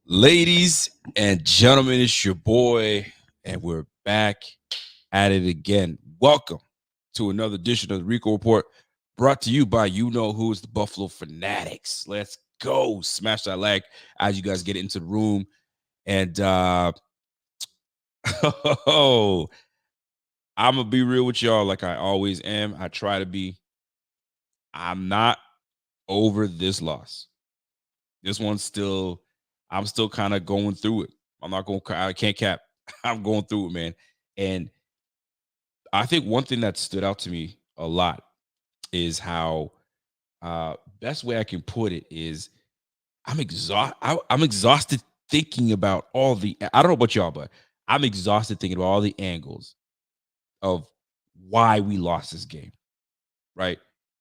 Ladies and gentlemen, it's your boy, and we're back at it again. Welcome to another edition of the Rico Report, brought to you by you know who's the Buffalo Fanatics. Let's go. Smash that like as you guys get into the room. And oh, I'm gonna be real with y'all like I always am. I try to be. I'm not over this loss. This one's still, I'm still kind of going through it. I can't cap. I'm going through it, man. And I think one thing that stood out to me a lot is how, best way I can put it is I'm exhausted thinking about all the, I don't know about y'all, but I'm exhausted thinking about all the angles of why we lost this game. Right.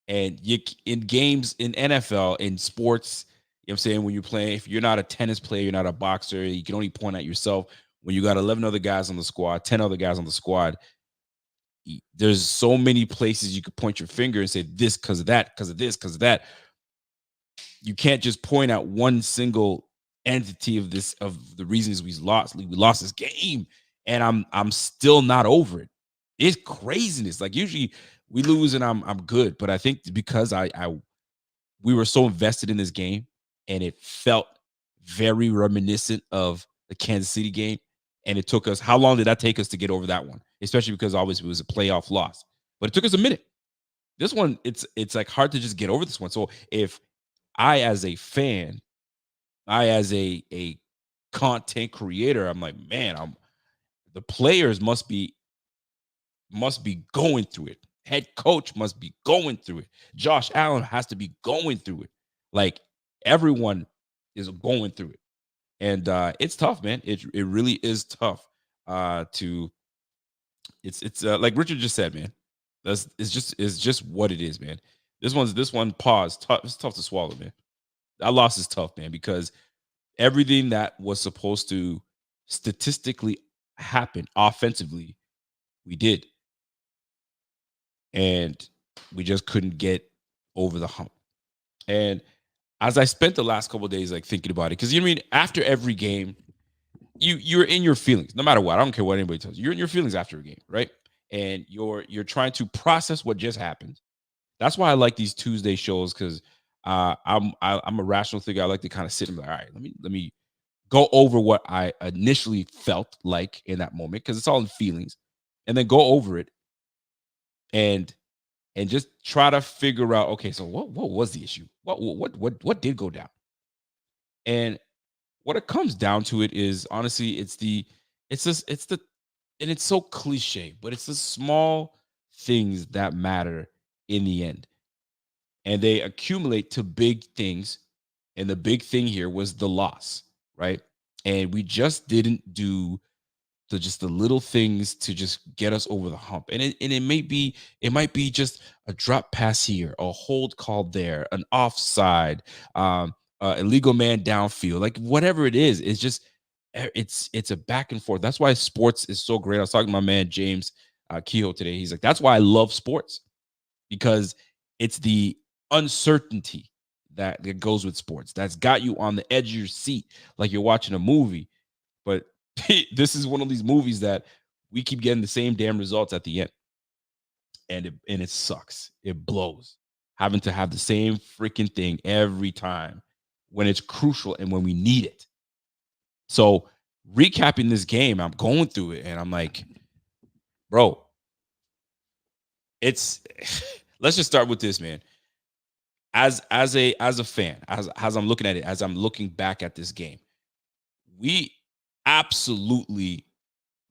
And you in games in NFL, in sports, you know what I'm saying, when you're playing, if you're not a tennis player, you're not a boxer, you can only point at yourself. When you got 11 other guys on the squad, 10 other guys on the squad, there's so many places you could point your finger and say this because of that, because of this, because of that. You can't just point out one single entity of this, of the reasons we lost. We lost this game, and I'm still not over it. It's craziness. Like usually we lose and I'm good, but I think because we were so invested in this game, and it felt very reminiscent of the Kansas City game. And it took us, how long did that take us to get over that one? Especially because obviously it was a playoff loss, but it took us a minute. This one, it's like hard to just get over this one. So if I, as a fan, I as a content creator, I'm like, man, the players must be going through it. Head coach must be going through it. Josh Allen has to be going through it. Like everyone is going through it. And it's tough, man. It really is tough. To it's like Richard just said, man. It's just what it is, man. This one pause. Tough, it's tough to swallow, man. That loss is tough, man, because everything that was supposed to statistically happen offensively, we did. And we just couldn't get over the hump. And as I spent the last couple of days like thinking about it, because you know what I mean, after every game, you're in your feelings, no matter what. I don't care what anybody tells you. You're in your feelings after a game, right? And you're trying to process what just happened. That's why I like these Tuesday shows, because I'm a rational thinker. I like to kind of sit and be like, all right, let me go over what I initially felt like in that moment, because it's all in feelings, and then go over it and just try to figure out, okay, so what was the issue? What did go down? And what it comes down to it is honestly, it's the and it's so cliche, but it's the small things that matter in the end. And they accumulate to big things. And the big thing here was the loss, right? And we just didn't do the little things to just get us over the hump. And it might be just a drop pass here, a hold call there, an offside, illegal man downfield, like whatever it is. It's just it's a back and forth. That's why sports is so great. I was talking to my man James Kehoe today. He's like, that's why I love sports, because it's the uncertainty that goes with sports that's got you on the edge of your seat, like you're watching a movie. But this is one of these movies that we keep getting the same damn results at the end, and it sucks. It blows having to have the same freaking thing every time when it's crucial and when we need it. So recapping this game, I'm going through it and I'm like, bro, it's let's just start with this, man. As a fan, as I'm looking at it, as I'm looking back at this game, we absolutely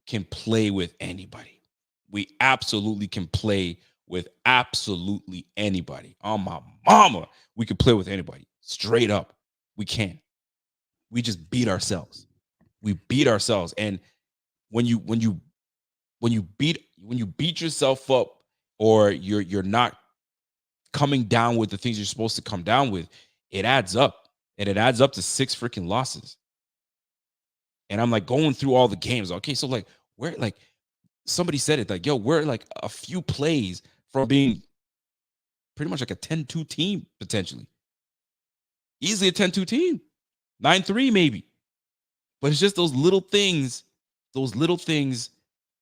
can play with anybody. We absolutely can play with absolutely anybody. On my mama, we can play with anybody. Straight up, we can. We just beat ourselves. We beat ourselves. And when you when you when you beat yourself up, or you're not coming down with the things you're supposed to come down with, it adds up. And it adds up to 6 freaking losses. And I'm like going through all the games. Okay, so like we're like, somebody said it like, yo, we're like a few plays from being pretty much like a 10-2 team potentially. Easily a 10-2 team. 9-3 maybe. But it's just those little things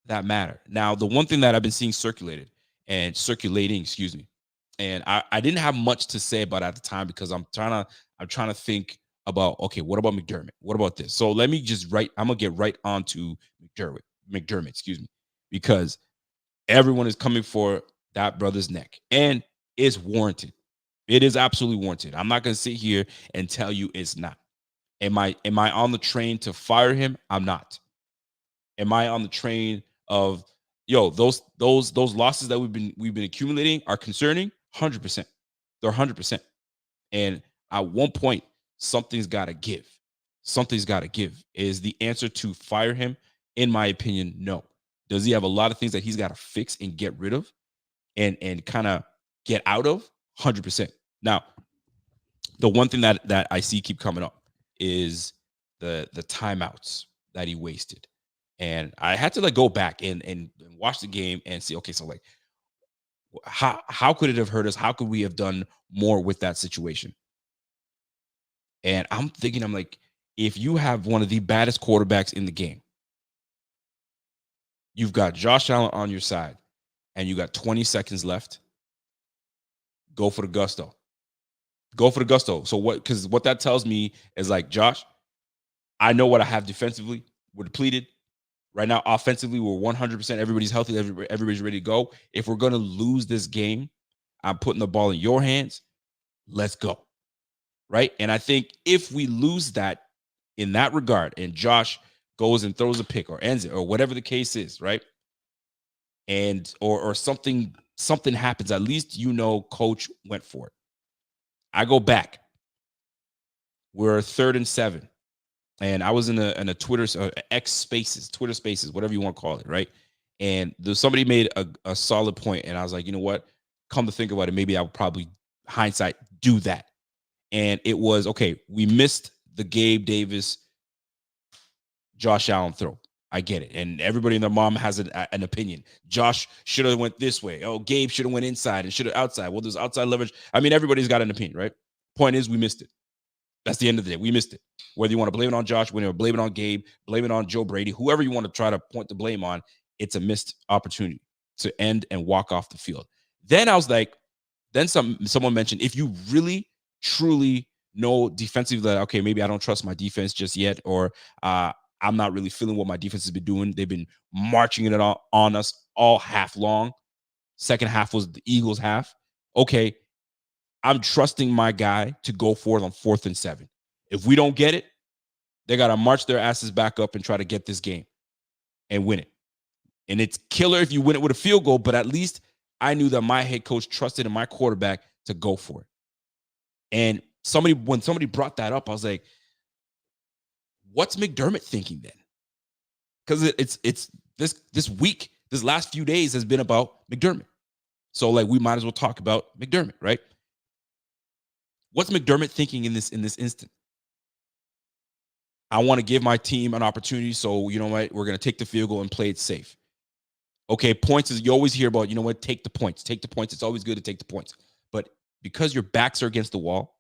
that matter. Now, the one thing that I've been seeing circulating, excuse me, and I didn't have much to say about it at the time, because I'm trying to think about, okay, what about McDermott? What about this? So let me I'm gonna get right on to McDermott, excuse me, because everyone is coming for that brother's neck, and it's warranted. It is absolutely warranted. I'm not gonna sit here and tell you it's not. Am I on the train to fire him? I'm not. Am I on the train of, yo, those losses that we've been accumulating are concerning? 100%. They're 100%. And at one point, something's got to give. Something's got to give. Is the answer to fire him? In my opinion, no. Does he have a lot of things that he's got to fix and get rid of, and kind of get out of? 100%. Now, the one thing that I see keep coming up is the timeouts that he wasted. And I had to like go back and watch the game and see, okay, so like how could it have hurt us? How could we have done more with that situation? And I'm thinking, I'm like, if you have one of the baddest quarterbacks in the game, you've got Josh Allen on your side, and you got 20 seconds left, go for the gusto. Go for the gusto. So because what that tells me is like, Josh, I know what I have defensively. We're depleted. Right now, offensively, we're 100%. Everybody's healthy. Everybody's ready to go. If we're going to lose this game, I'm putting the ball in your hands. Let's go. Right? And I think if we lose that in that regard, and Josh goes and throws a pick or ends it or whatever the case is, right? And or something happens, at least coach went for it. I go back. We're 3rd and 7. And I was in a Twitter X Spaces, Twitter Spaces, whatever you want to call it, right? And somebody made a solid point, and I was like, you know what? Come to think about it, maybe I would probably, hindsight, do that. And it was, okay, we missed the Gabe Davis, Josh Allen throw. I get it, and everybody and their mom has an opinion. Josh should have went this way. Oh, Gabe should have went inside and should have outside. Well, there's outside leverage. I mean, everybody's got an opinion, right? Point is, we missed it. That's the end of the day. We missed it. Whether you want to blame it on Josh, whether you want to blame it on Gabe, blame it on Joe Brady, whoever you want to try to point the blame on, it's a missed opportunity to end and walk off the field. Then I was like, then someone mentioned, if you really, truly know defensively that, okay, maybe I don't trust my defense just yet, or I'm not really feeling what my defense has been doing. They've been marching it on us all half long. Second half was the Eagles' half. Okay, I'm trusting my guy to go for it on 4th and 7. If we don't get it, they got to march their asses back up and try to get this game and win it. And it's killer if you win it with a field goal, but at least I knew that my head coach trusted in my quarterback to go for it. And when somebody brought that up, I was like, what's McDermott thinking then? Because it's this week, this last few days has been about McDermott. So like, we might as well talk about McDermott, right? What's McDermott thinking in this instant? I want to give my team an opportunity, so you know what? We're going to take the field goal and play it safe. Okay, points is, you always hear about, you know what? Take the points. Take the points. It's always good to take the points. But because your backs are against the wall,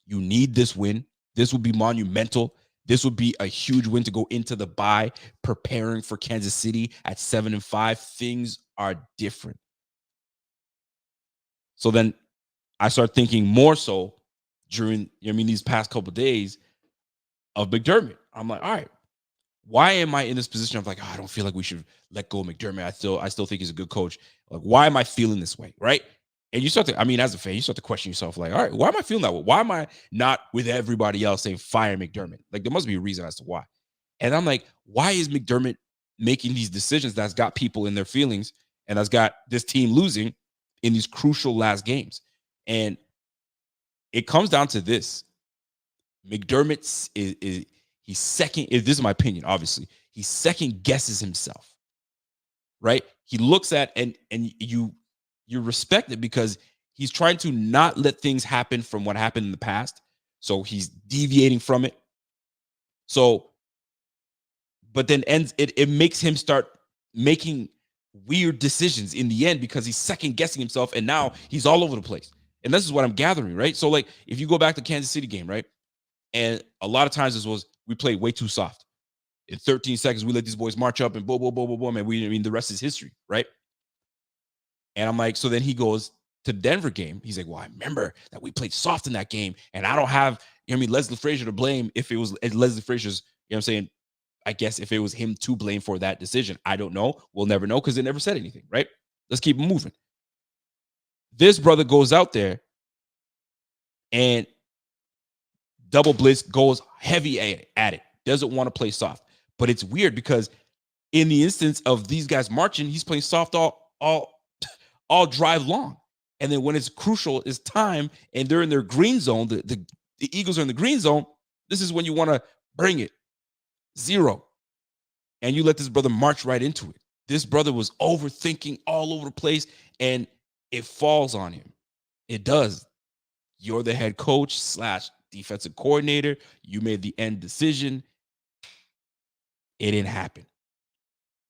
you need this win. This would be monumental. This would be a huge win to go into the bye, preparing for Kansas City at 7-5. Things are different. So then I start thinking more so during, these past couple of days of McDermott. I'm like, all right, why am I in this position of like, I don't feel like we should let go of McDermott. I still think he's a good coach. Like, why am I feeling this way, right? And you start to, as a fan, you start to question yourself, like, all right, why am I feeling that way? Why am I not with everybody else saying fire McDermott? Like, there must be a reason as to why. And I'm like, why is McDermott making these decisions that's got people in their feelings and that's got this team losing in these crucial last games? And it comes down to this. McDermott This is my opinion, obviously, he second guesses himself, right? He looks at and you respect it because he's trying to not let things happen from what happened in the past. So he's deviating from it. So, but then it makes him start making weird decisions in the end because he's second guessing himself and now he's all over the place. And this is what I'm gathering, right? So, like, if you go back to Kansas City game, right? And a lot of times this was we played way too soft. In 13 seconds, we let these boys march up and boom, boom, boom, boom, boom, and the rest is history, right? And I'm like, so then he goes to the Denver game. He's like, well, I remember that we played soft in that game, and I don't have, Leslie Frazier to blame if it was Leslie Frazier's, I'm saying, I guess if it was him to blame for that decision. I don't know. We'll never know because they never said anything, right? Let's keep moving. This brother goes out there and double blitz, goes heavy at it, doesn't want to play soft. But it's weird because in the instance of these guys marching, he's playing soft all drive long. And then when it's crucial, it's time, and they're in their green zone, the Eagles are in the green zone, this is when you want to bring it. 0. And you let this brother march right into it. This brother was overthinking all over the place, and it falls on him. It does. You're the head coach / defensive coordinator. You made the end decision. It didn't happen.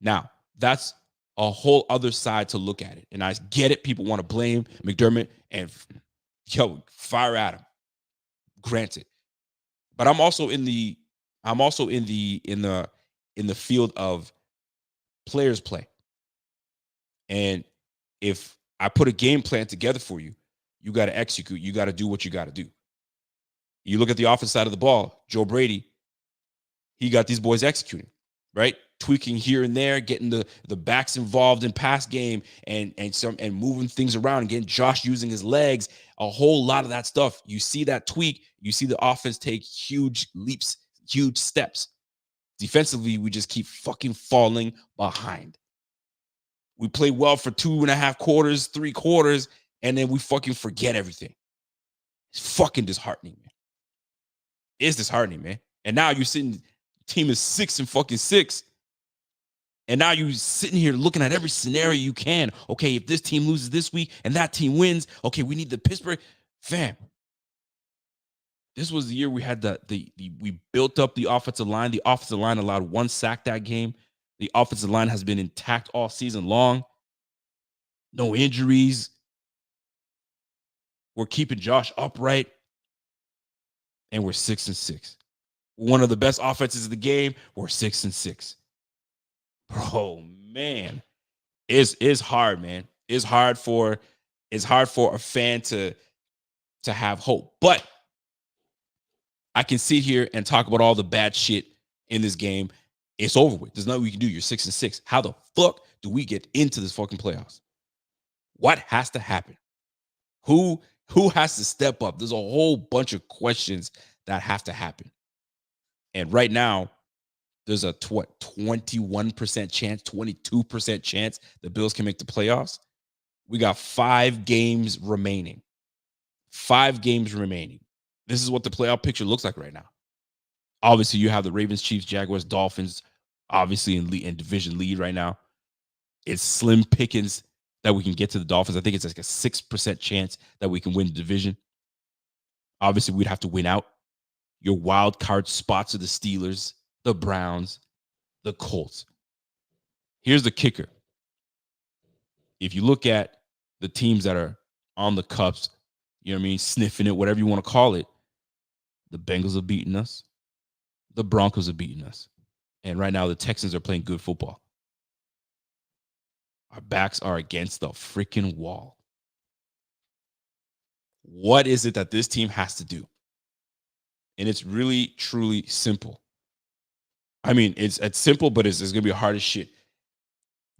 Now, that's a whole other side to look at it. And I get it. People want to blame McDermott and fire at him. Granted. But I'm also in the field of players play. And if I put a game plan together for you, you got to execute. You got to do what you got to do. You look at the offense side of the ball, Joe Brady, he got these boys executing, right? Tweaking here and there, getting the backs involved in pass game and moving things around and getting Josh using his legs, a whole lot of that stuff. You see that tweak, you see the offense take huge leaps, huge steps. Defensively, we just keep fucking falling behind. We play well for 2.5 quarters, 3 quarters, and then we fucking forget everything. It's fucking disheartening, man. It's disheartening, man. And now you're sitting, team is 6-6. And now you're sitting here looking at every scenario you can. Okay, if this team loses this week and that team wins, okay, we need the Pittsburgh. Fam, this was the year we had we built up the offensive line. The offensive line allowed 1 sack that game. The offensive line has been intact all season long. No injuries. We're keeping Josh upright. And we're 6-6. One of the best offenses in the game. We're 6-6. Bro, man, it's hard, man. It's hard for a fan to have hope. But I can sit here and talk about all the bad shit in this game. It's over with. There's nothing we can do. You're 6-6. How the fuck do we get into this fucking playoffs? What has to happen? Who has to step up? There's a whole bunch of questions that have to happen. And right now, there's a 21% chance, 22% chance the Bills can make the playoffs. We got 5 games remaining. 5 games remaining. This is what the playoff picture looks like right now. Obviously, you have the Ravens, Chiefs, Jaguars, Dolphins, obviously in division lead right now. It's slim pickings that we can get to the Dolphins. I think it's like a 6% chance that we can win the division. Obviously, we'd have to win out. Your wild card spots are the Steelers, the Browns, the Colts. Here's the kicker. If you look at the teams that are on the cups, sniffing it, whatever you want to call it, the Bengals are beating us. The Broncos are beating us. And right now, the Texans are playing good football. Our backs are against the freaking wall. What is it that this team has to do? And it's really, truly simple. I mean, it's simple, but it's going to be hard as shit.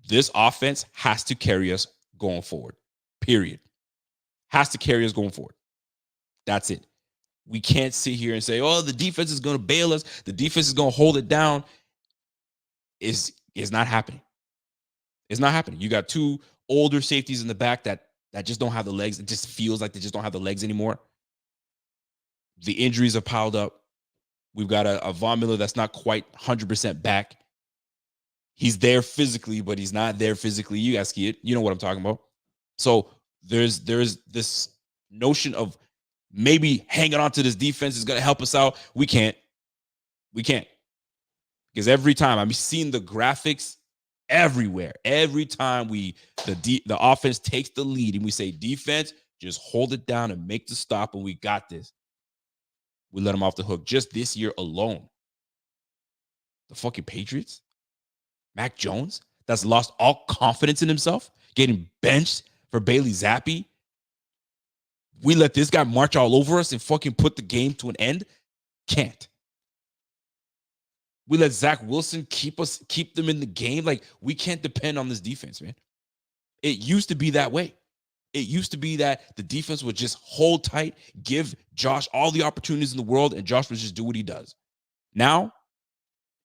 This offense has to carry us going forward, period. Has to carry us going forward. That's it. We can't sit here and say, oh, the defense is going to bail us. The defense is going to hold it down. It's not happening. It's not happening. You got 2 older safeties in the back that just don't have the legs. It just feels like they just don't have the legs anymore. The injuries are piled up. We've got a Von Miller that's not quite 100% back. He's there physically, but he's not there physically. You guys see it. You know what I'm talking about. So there's this notion of maybe hanging on to this defense is going to help us out. We can't. Because every time I'm seeing the graphics everywhere. Every time the offense takes the lead and we say defense, just hold it down and make the stop, and we got this. We let them off the hook just this year alone. The fucking Patriots, Mac Jones, that's lost all confidence in himself, getting benched for Bailey Zappi. We let this guy march all over us and fucking put the game to an end? Can't. We let Zach Wilson keep them in the game. Like, we can't depend on this defense, man. It used to be that way. It used to be that the defense would just hold tight, give Josh all the opportunities in the world, and Josh would just do what he does. Now,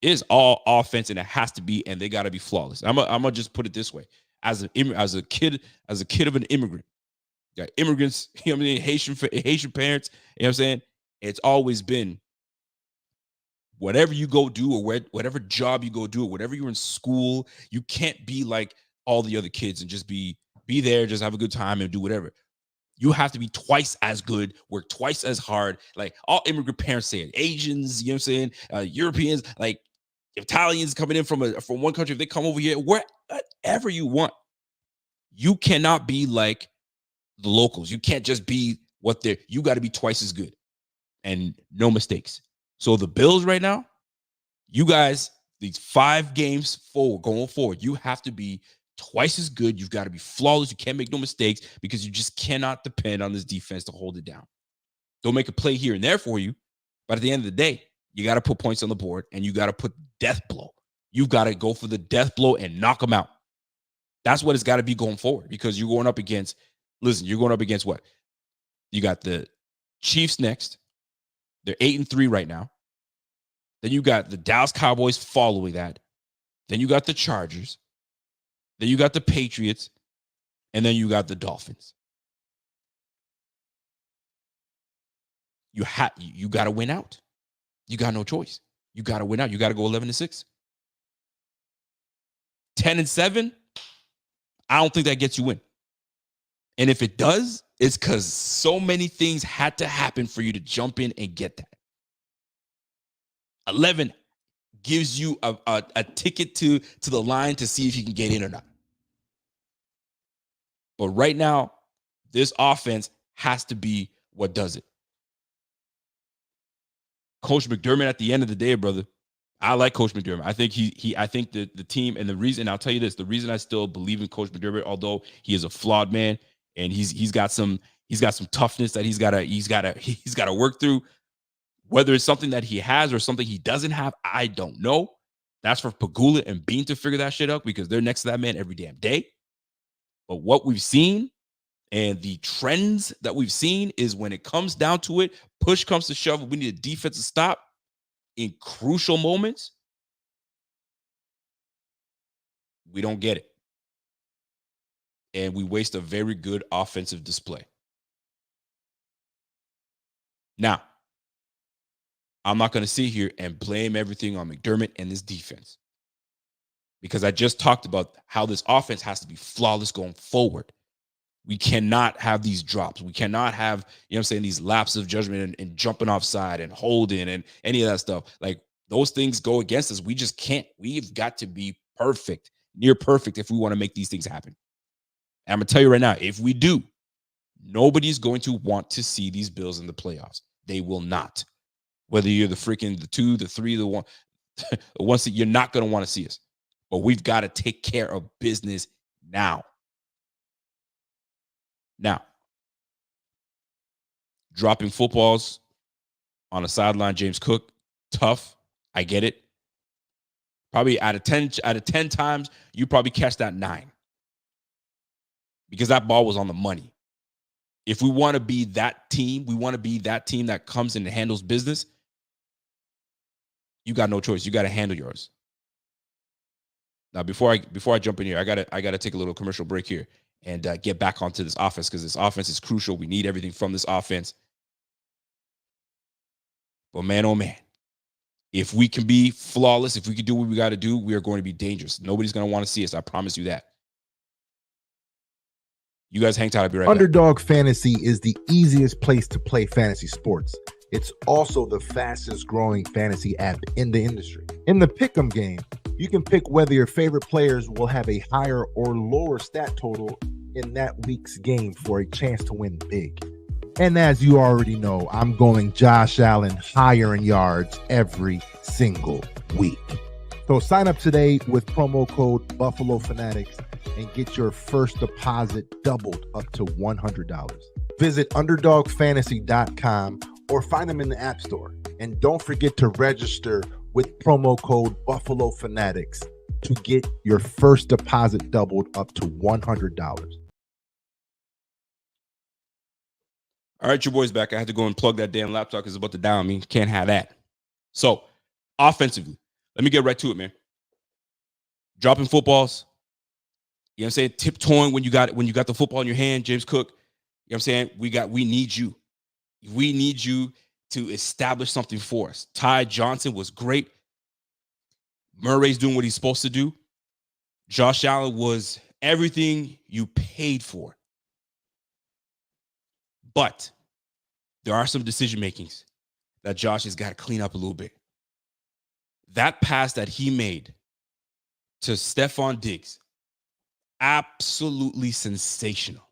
it is all offense, and it has to be, and they got to be flawless. I'm gonna just put it this way: as a kid of an immigrant, got immigrants, you know what I mean, Haitian parents. You know what I'm saying? It's always been whatever you go do, or whatever job you go do, or whatever you're in school, you can't be like all the other kids and just be there, just have a good time and do whatever. You have to be twice as good, work twice as hard. Like all immigrant parents say it. Asians, you know what I'm saying? Europeans, like Italians coming in from one country, if they come over here, whatever you want. You cannot be like the locals. You can't just be you got to be twice as good and no mistakes. So the Bills right now, you guys, these 5 games going forward, you have to be twice as good. You've got to be flawless. You can't make no mistakes, because you just cannot depend on this defense to hold it down. They'll make a play here and there for you, but at the end of the day, you got to put points on the board, and you got to put death blow. You've got to go for the death blow and knock them out. That's what it's got to be going forward, because you're going up against what? You got the Chiefs next. They're 8-3 right now. Then you got the Dallas Cowboys following that. Then you got the Chargers. Then you got the Patriots. And then you got the Dolphins. You got to win out. You got no choice. You got to win out. You got to go 11-6. 10-7, I don't think that gets you in. And if it does, it's because so many things had to happen for you to jump in and get that. 11 gives you a ticket to the line to see if you can get in or not. But right now, this offense has to be what does it. Coach McDermott, at the end of the day, brother, I like Coach McDermott. I think I think the team, and the reason, I'll tell you this, the reason I still believe in Coach McDermott, although he is a flawed man and he's got some toughness that he's got to work through. Whether it's something that he has or something he doesn't have, I don't know. That's for Pagula and Bean to figure that shit out, because they're next to that man every damn day. But what we've seen and the trends that we've seen is, when it comes down to it, push comes to shove, we need a defensive stop in crucial moments. We don't get it. And we waste a very good offensive display. Now, I'm not going to sit here and blame everything on McDermott and this defense, because I just talked about how this offense has to be flawless going forward. We cannot have these drops. We cannot have, you know what I'm saying, these lapses of judgment and jumping offside and holding and any of that stuff. Like, those things go against us. We just can't. We've got to be perfect, near perfect, if we want to make these things happen. And I'm going to tell you right now, if we do, nobody's going to want to see these Bills in the playoffs. They will not. Whether you're the 2, the 3, the 1, once you're not going to want to see us. But we've got to take care of business now. Now, dropping footballs on a sideline, James Cook, tough. I get it. Probably out of 10 times, you probably catch that 9. Because that ball was on the money. If we want to be that team, that comes in and handles business, you got no choice. You got to handle yours. Now, before I jump in here, I gotta take a little commercial break here and get back onto this offense, because this offense is crucial. We need everything from this offense. But man, oh man, If we can be flawless, if we can do what we got to do, we are going to be dangerous. Nobody's going to want to see us. I promise you that. You guys hang tight. I'll be right back. Underdog Fantasy is the easiest place to play fantasy sports. It's also the fastest growing fantasy app in the industry. In the pick'em game, you can pick whether your favorite players will have a higher or lower stat total in that week's game for a chance to win big. And as you already know, I'm going Josh Allen higher in yards every single week. So sign up today with promo code Buffalo Fanatics and get your first deposit doubled up to $100. Visit underdogfantasy.com or find them in the App Store. And don't forget to register with promo code Buffalo Fanatics to get your first deposit doubled up to $100. All right, your boy's back. I had to go and plug that damn laptop because it's about to die on me. Can't have that. So, offensively, let me get right to it, man. Dropping footballs. You know what I'm saying? Tiptoeing when you got the football in your hand, James Cook. You know what I'm saying? We need you. We need you to establish something for us. Ty Johnson was great. Murray's doing what he's supposed to do. Josh Allen was everything you paid for. But there are some decision makings that Josh has got to clean up a little bit. That pass that he made to Stephon Diggs, absolutely sensational.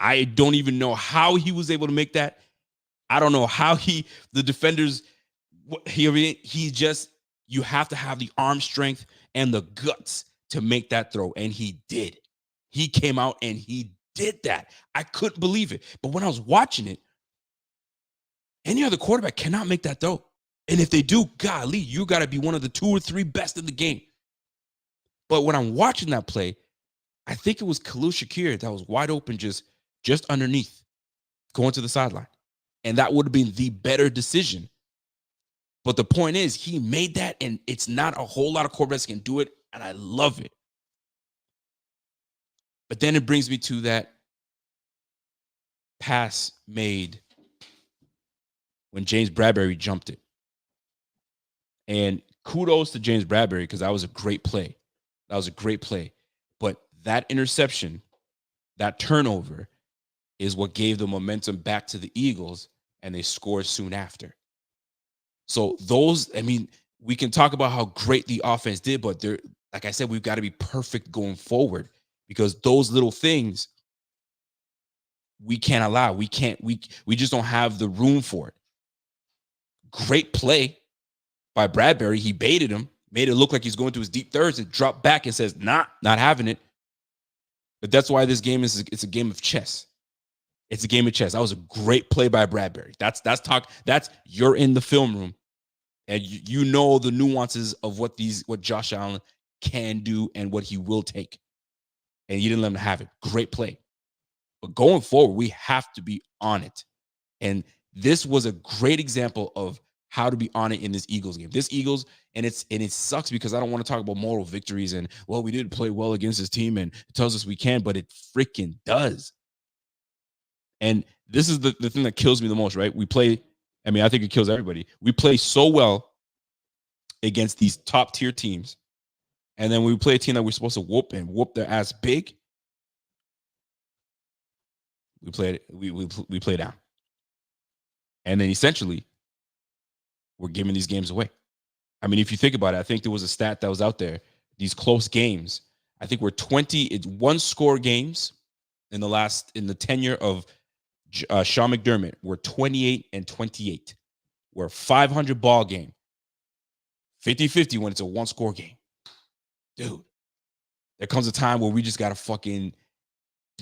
I don't even know how he was able to make that. I don't know how the defenders, you have to have the arm strength and the guts to make that throw. And he did. He came out and he did that. I couldn't believe it. But when I was watching it, any other quarterback cannot make that throw. And if they do, golly, you got to be one of the 2 or 3 best in the game. But when I'm watching that play, I think it was Khalil Shakir that was wide open just underneath, going to the sideline. And that would have been the better decision. But the point is, he made that, and it's not a whole lot of quarterbacks can do it, and I love it. But then it brings me to that pass made when James Bradbury jumped it. And kudos to James Bradbury because that was a great play. That was a great play. But that interception, that turnover, is what gave the momentum back to the Eagles, and they scored soon after. So we can talk about how great the offense did, but like I said, we've got to be perfect going forward because those little things we can't allow. We just don't have the room for it. Great play by Bradbury. He baited him, made it look like he's going to his deep thirds and dropped back and says, not having it. But that's why this game it's a game of chess. It's a game of chess. That was a great play by Bradbury. That's you're in the film room and you know the nuances of what Josh Allen can do and what he will take. And you didn't let him have it. Great play. But going forward, we have to be on it. And this was a great example of how to be on it in this Eagles game. This Eagles, and it sucks because I don't want to talk about moral victories and, well, we didn't play well against this team and it tells us we can, but it freaking does. And this is the thing that kills me the most, right? I think it kills everybody. We play so well against these top tier teams. And then we play a team that we're supposed to whoop their ass big. We play down. And then essentially, we're giving these games away. I mean, if you think about it, I think there was a stat that was out there. These close games, I think we're 1-score games in the tenure of Sean McDermott. We're 28-28. We're a 500 ball game. 50-50 when it's a 1-score game. Dude, there comes a time where we just got to fucking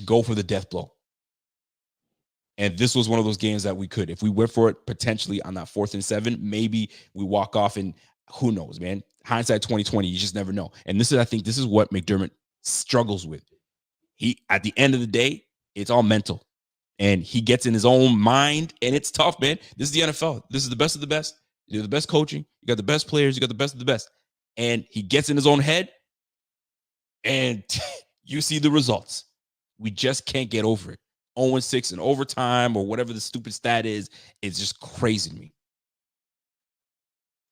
go for the death blow. And this was one of those games that we could. If we went for it potentially on that 4th and 7, maybe we walk off and who knows, man. Hindsight 2020, you just never know. And I think this is what McDermott struggles with. At the end of the day, it's all mental. And he gets in his own mind, and it's tough, man. This is the NFL. This is the best of the best. You're the best coaching. You got the best players. You got the best of the best. And he gets in his own head, and you see the results. We just can't get over it. 0-6 in overtime or whatever the stupid stat is, it's just crazy to me.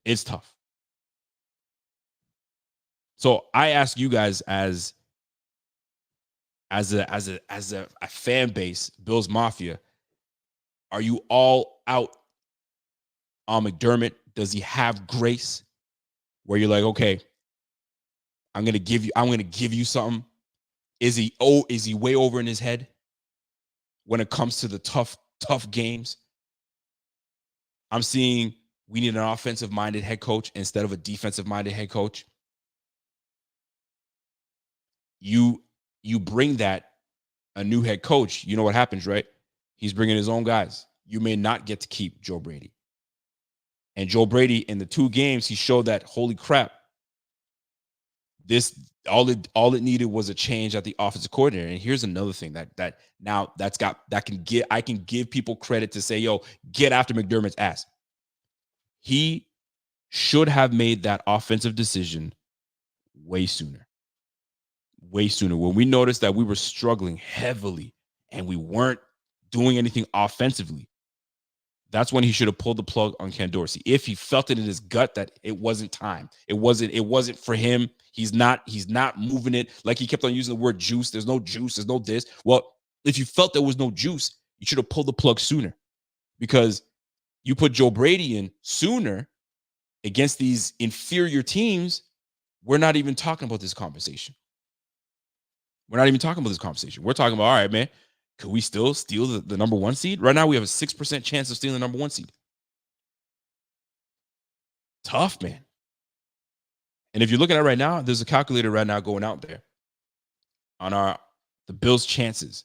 It's tough. So I ask you guys as a fan base, Bills Mafia, are you all out on McDermott? Does he have grace where you're like, okay, I'm gonna give you something? Is he way over in his head when it comes to the tough games? I'm seeing we need an offensive minded head coach instead of a defensive minded head coach. You bring that a new head coach, you know what happens, right? He's bringing his own guys. You may not get to keep Joe Brady. And Joe Brady in the 2 games, he showed that, holy crap, this all it needed was a change at the offensive coordinator. And here's another thing I can give people credit to say, yo, get after McDermott's ass. He should have made that offensive decision way sooner. Way sooner. When we noticed that we were struggling heavily and we weren't doing anything offensively, that's when he should have pulled the plug on Ken Dorsey. If he felt it in his gut that it wasn't time, it wasn't for him. He's not moving it. Like he kept on using the word juice. There's no juice. There's no this. Well, if you felt there was no juice, you should have pulled the plug sooner, because you put Joe Brady in sooner against these inferior teams. We're not even talking about this conversation. We're talking about, all right, man, could we still steal the number 1 seed? Right now, we have a 6% chance of stealing the number 1 seed. Tough, man. And if you're looking at it right now, there's a calculator right now going out there on the Bills' chances.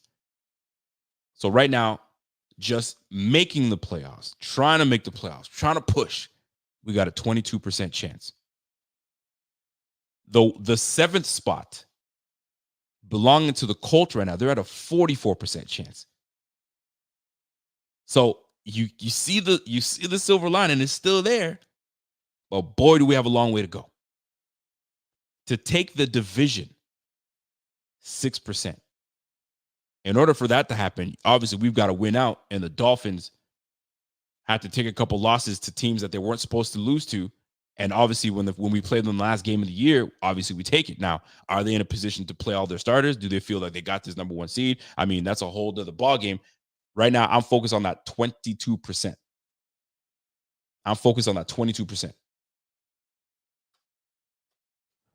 So right now, just making the playoffs, trying to make the playoffs, trying to push, we got a 22% chance. The 7th spot belonging to the Colts right now, they're at a 44% chance. So you see the silver lining, it's still there, but boy, do we have a long way to go to take the division. 6%. In order for that to happen, obviously we've got to win out, and the Dolphins had to take a couple losses to teams that they weren't supposed to lose to. And obviously, when we played them the last game of the year, obviously we take it. Now, are they in a position to play all their starters? Do they feel like they got this number 1 seed? I mean, that's a whole other ball game. Right now, I'm focused on that 22%.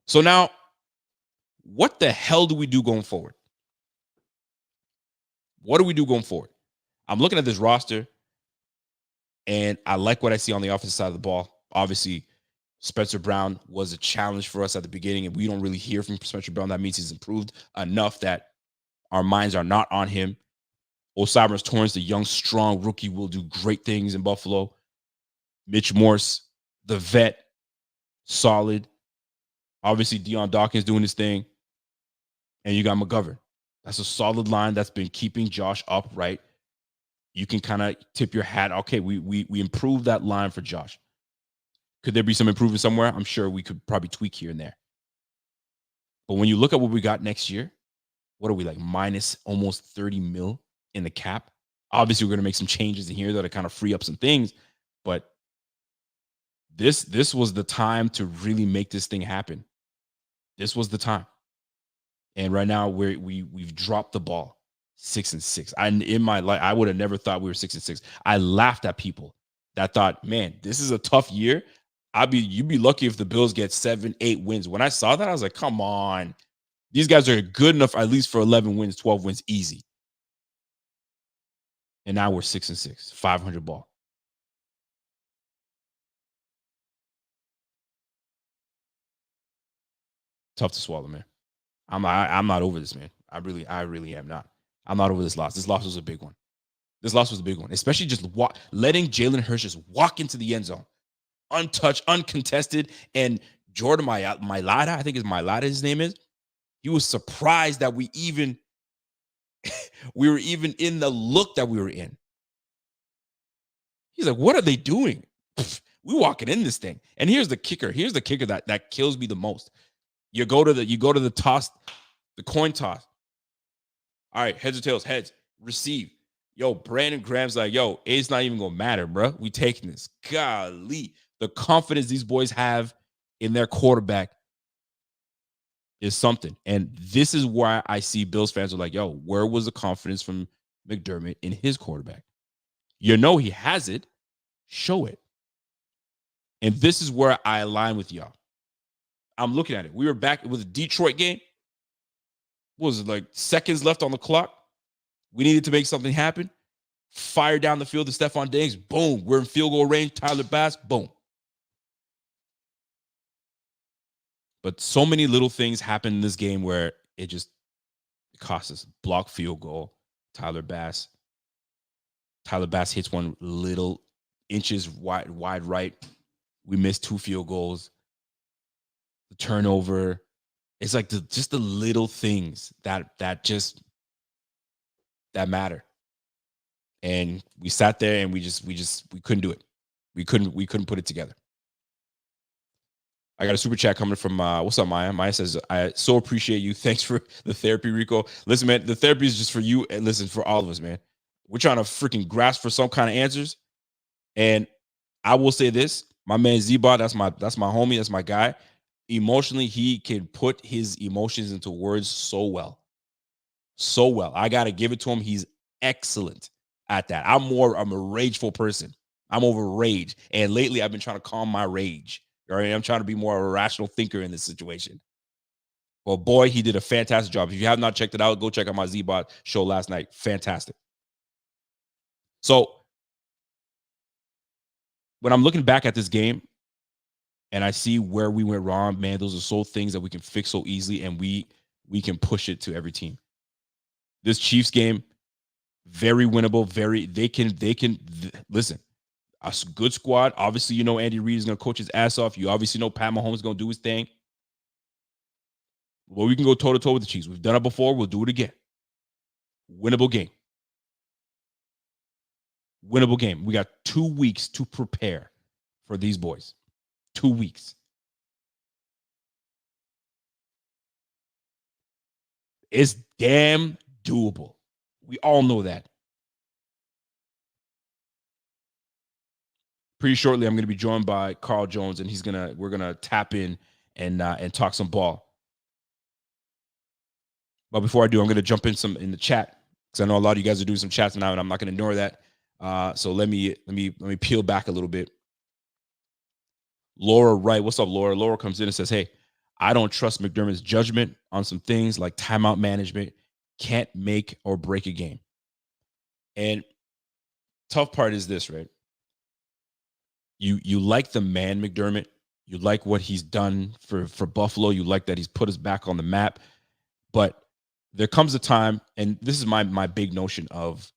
So now, what the hell do we do going forward? I'm looking at this roster, and I like what I see on the offensive side of the ball. Obviously, Spencer Brown was a challenge for us at the beginning, and we don't really hear from Spencer Brown. That means he's improved enough that our minds are not on him. O'Cyrus Torrance, the young, strong rookie, will do great things in Buffalo. Mitch Morse, the vet, solid. Obviously, Deion Dawkins doing his thing. And you got McGovern. That's a solid line that's been keeping Josh upright. You can kind of tip your hat. Okay, we improved that line for Josh. Could there be some improvement somewhere? I'm sure we could probably tweak here and there. But when you look at what we got next year, what are we, like, minus almost 30 mil in the cap? Obviously, we're going to make some changes in here that'll kind of free up some things. But this was the time to really make this thing happen. This was the time. And right now we've dropped the ball. 6-6. In my life, I would have never thought we were 6-6. I laughed at people that thought, man, this is a tough year. You'd be lucky if the Bills get 7-8 wins. When I saw that, I was like, come on. These guys are good enough at least for 11 wins, 12 wins, easy. And now we're 6-6, 500 ball. Tough to swallow, man. I'm not over this, man. I really am not. I'm not over this loss. This loss was a big one. Especially just letting Jalen Hurts just walk into the end zone, untouched, uncontested, and Jordan Mailata, I think his name is. He was surprised that we were even in the look that we were in. He's like, what are they doing? We walking in this thing. And here's the kicker. That kills me the most. You go to the toss, the coin toss. All right, heads or tails, heads, receive. Yo, Brandon Graham's like, yo, it's not even gonna matter, bro. We taking this. Golly, the confidence these boys have in their quarterback is something. And this is why I see Bills fans are like, yo, where was the confidence from McDermott in his quarterback? You know he has it. Show it. And this is where I align with y'all. I'm looking at it. We were back with a Detroit game. What was it, like seconds left on the clock? We needed to make something happen. Fire down the field to Stephon Diggs. Boom. We're in field goal range. Tyler Bass. Boom. But so many little things happen in this game where it costs us. Block field goal. Tyler Bass hits one little inches wide right. We missed 2 field goals. The turnover. It's like just the little things that matter. And we sat there and we couldn't do it. We couldn't put it together. I got a super chat coming from what's up, Maya? Maya says, I so appreciate you. Thanks for the therapy, Rico. Listen, man, the therapy is just for you and listen for all of us, man. We're trying to freaking grasp for some kind of answers. And I will say this, my man Z-Bot, that's my homie, that's my guy. Emotionally, he can put his emotions into words so well. So well. I got to give it to him. He's excellent at that. I'm a rageful person. I'm over rage. And lately I've been trying to calm my rage. All right. I'm trying to be more of a rational thinker in this situation. Well, boy, he did a fantastic job. If you have not checked it out, go check out my Z-Bot show last night. Fantastic. So when I'm looking back at this game and I see where we went wrong, man, those are so things that we can fix so easily, and we can push it to every team. This Chiefs game, very winnable. They can listen. A good squad. Obviously, you know Andy Reid is going to coach his ass off. You obviously know Pat Mahomes is going to do his thing. Well, we can go toe-to-toe with the Chiefs. We've done it before. We'll do it again. Winnable game. Winnable game. We got 2 weeks to prepare for these boys. 2 weeks. It's damn doable. We all know that. Pretty shortly, I'm going to be joined by Carl Jones, and we're gonna tap in and talk some ball. But before I do, I'm going to jump in the chat because I know a lot of you guys are doing some chats now, and I'm not going to ignore that. So let me peel back a little bit. Laura Wright, what's up, Laura? Laura comes in and says, "Hey, I don't trust McDermott's judgment on some things like timeout management. Can't make or break a game." And tough part is this, right? You like the man McDermott. You like what he's done for Buffalo. You like that he's put us back on the map. But there comes a time, and this is my big notion of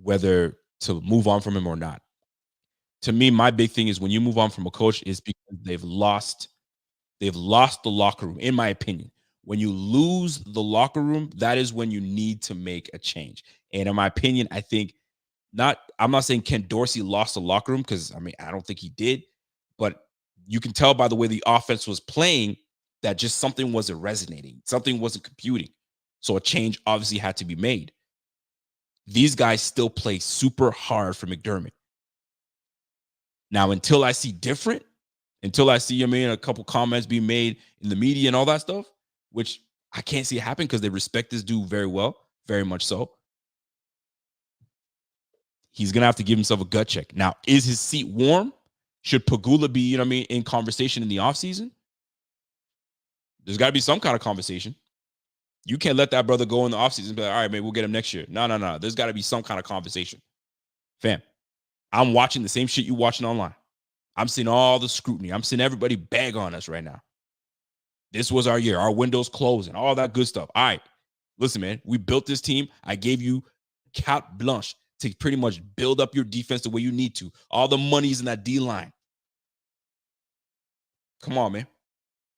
whether to move on from him or not. To me, my big thing is when you move on from a coach is because they've lost the locker room, in my opinion. When you lose the locker room, that is when you need to make a change. And in my opinion, I think I'm not saying Ken Dorsey lost the locker room because, I mean, I don't think he did. But you can tell by the way the offense was playing that just something wasn't resonating. Something wasn't computing. So a change obviously had to be made. These guys still play super hard for McDermott. Now, until I see different, until I see, a couple comments being made in the media and all that stuff, which I can't see happen because they respect this dude very well, very much so. He's going to have to give himself a gut check. Now, is his seat warm? Should Pagula be, in conversation in the offseason? There's got to be some kind of conversation. You can't let that brother go in the offseason and be like, all right, man, we'll get him next year. No. There's got to be some kind of conversation. Fam, I'm watching the same shit you watching online. I'm seeing all the scrutiny. I'm seeing everybody bag on us right now. This was our year. Our window's closing. All that good stuff. All right. Listen, man, we built this team. I gave you carte blanche to pretty much build up your defense the way you need to. All the money's in that D-line. Come on, man.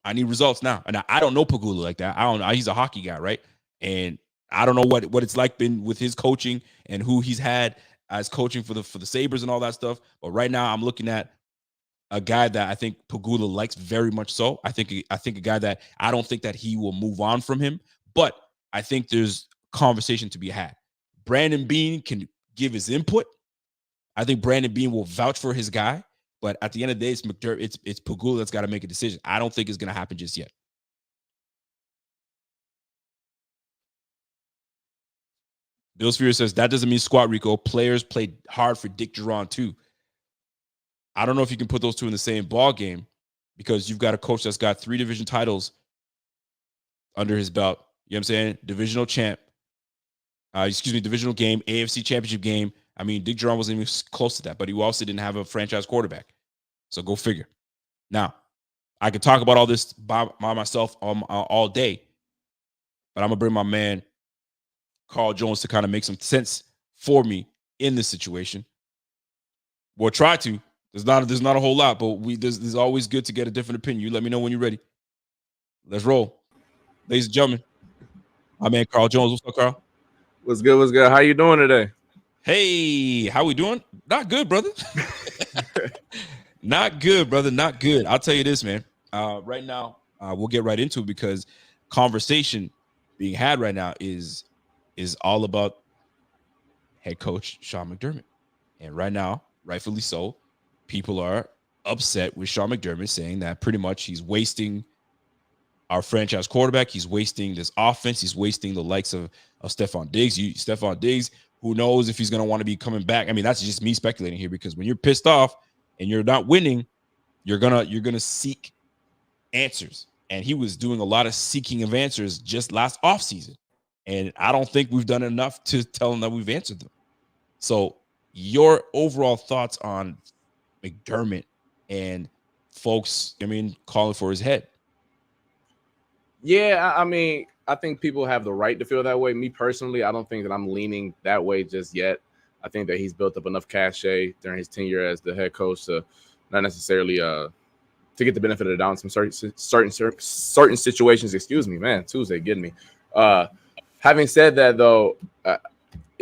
I need results now. And I don't know Pagula like that. I don't know. He's a hockey guy, right? And I don't know what it's like been with his coaching and who he's had as coaching for the Sabres and all that stuff. But right now I'm looking at a guy that I think Pagula likes very much so. I think a guy that I don't think that he will move on from him, but I think there's conversation to be had. Brandon Beane can give his input. I think Brandon Beane will vouch for his guy, but at the end of the day, it's Pagula that's got to make a decision. I don't think it's going to happen just yet. Bill Sphere says that doesn't mean squat Rico. Players played hard for Dick Duran too. I don't know if you can put those two in the same ball game because you've got a coach that's got 3 division titles under his belt. You know what I'm saying? Divisional champ. Divisional game, AFC championship game. I mean, Dick Duran wasn't even close to that, but he also didn't have a franchise quarterback. So go figure. Now, I could talk about all this by myself all day, but I'm going to bring my man, Carl Jones, to kind of make some sense for me in this situation. We'll try to. There's not a whole lot, but there's always good to get a different opinion. You let me know when you're ready. Let's roll. Ladies and gentlemen, my man Carl Jones. What's up, Carl? What's good? What's good? How you doing today? Hey, how we doing? Not good, brother. Not good, brother. Not good. I'll tell you this, man. Right now, we'll get right into it because conversation being had right now is all about head coach Sean McDermott. And right now, rightfully so, people are upset with Sean McDermott, saying that pretty much he's wasting our franchise quarterback. He's wasting this offense. He's wasting the likes of Stephon Diggs. Stephon Diggs, who knows if he's going to want to be coming back. I mean, that's just me speculating here because when you're pissed off and you're not winning, you're gonna seek answers. And he was doing a lot of seeking of answers just last offseason. And I don't think we've done enough to tell him that we've answered them. So your overall thoughts on McDermott and folks, calling for his head? Yeah, I mean, I think people have the right to feel that way. Me personally, I don't think that I'm leaning that way just yet. I think that he's built up enough cachet during his tenure as the head coach to not necessarily to get the benefit of the doubt in some certain situations. Excuse me, man. Tuesday getting me. Having said that, though,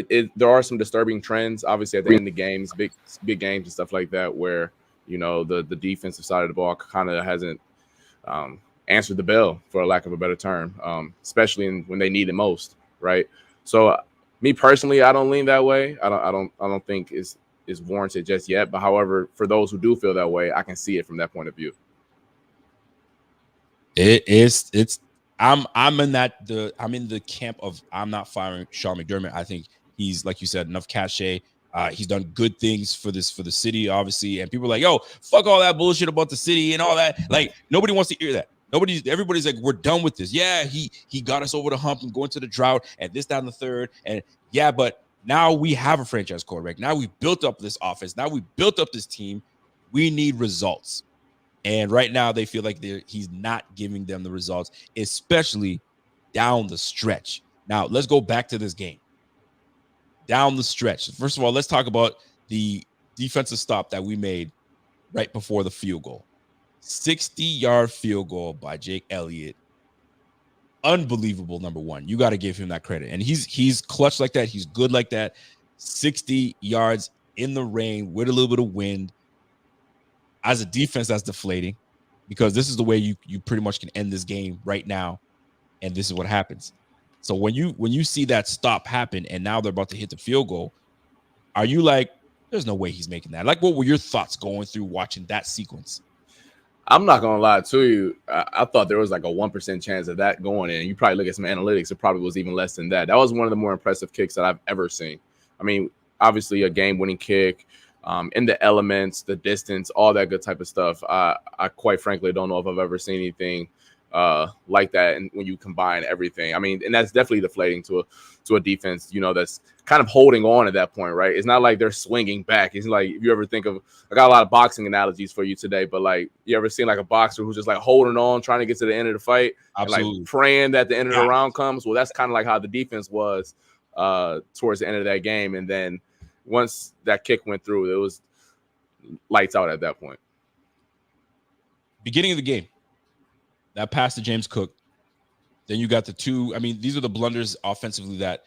there are some disturbing trends. Obviously, at the end of the games, big games and stuff like that, where the defensive side of the ball kind of hasn't answered the bell, for a lack of a better term, especially when they need it most, right? So, me personally, I don't lean that way. I don't think is warranted just yet. But however, for those who do feel that way, I can see it from that point of view. I'm in the camp of I'm not firing Sean McDermott. I think he's, like you said, enough cachet. He's done good things for the city, obviously. And people are like, yo, fuck all that bullshit about the city and all that. Like, nobody wants to hear that. Everybody's like, we're done with this. Yeah, he got us over the hump and going to the drought and this, that, and the third. And yeah, but now we have a franchise quarterback. Now we built up this offense. Now we built up this team. We need results. And right now they feel like he's not giving them the results, especially down the stretch. Now, let's go back to this game. Down the stretch. First of all, let's talk about the defensive stop that we made right before the field goal. 60-yard field goal by Jake Elliott. Unbelievable, number one. You got to give him that credit. And he's clutch like that. He's good like that. 60 yards in the rain with a little bit of wind. As a defense, that's deflating because this is the way you pretty much can end this game right now. And this is what happens. So when you see that stop happen and now they're about to hit the field goal, are you like, there's no way he's making that? Like, what were your thoughts going through watching that sequence? I'm not gonna lie to you. I thought there was like a 1% chance of that going in. You probably look at some analytics; it probably was even less than that. That was one of the more impressive kicks that I've ever seen. I mean, obviously a game-winning kick, in the elements, the distance, all that good type of stuff. I quite frankly don't know if I've ever seen anything like that. And when you combine everything, I mean, and that's definitely deflating to a defense, that's kind of holding on at that point, right? It's not like they're swinging back. It's like, if you ever think of, I got a lot of boxing analogies for you today, but like, you ever seen like a boxer who's just like holding on, trying to get to the end of the fight, Absolutely. and like praying that the end of the round comes? Well, that's kind of like how the defense was towards the end of that game. And then once that kick went through, it was lights out at that point. Beginning of the game, that pass to James Cook. Then you got the two. I mean, these are the blunders offensively that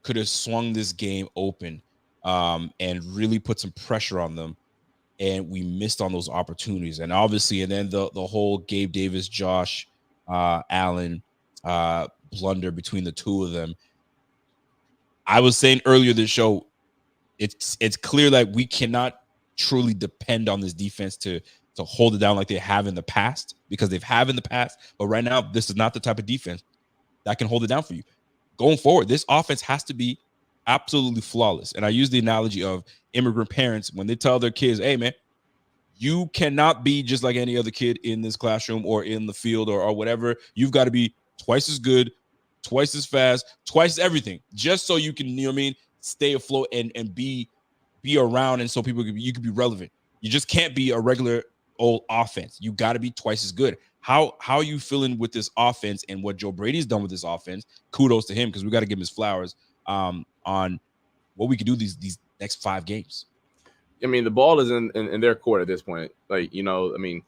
could have swung this game open and really put some pressure on them. And we missed on those opportunities. And obviously, and then the whole Gabe Davis, Josh Allen blunder between the two of them. I was saying earlier this show, it's clear that we cannot truly depend on this defense to hold it down like they have in the past, because they've in the past. But right now, this is not the type of defense that can hold it down for you. going forward, this offense has to be absolutely flawless. And I use the analogy of immigrant parents when they tell their kids, hey, man, you cannot be just like any other kid in this classroom or in the field or whatever. You've got to be twice as good, twice as fast, twice everything, just so you can, you know what I mean, stay afloat and be around, and so you can be relevant. You just can't be a regular old offense. You got to be twice as good. How are you feeling with this offense and what Joe Brady's done with this offense? Kudos to him, because we got to give him his flowers on what we can do these next 5 games. I mean, the ball is in their court at this point. Like, you know, I mean,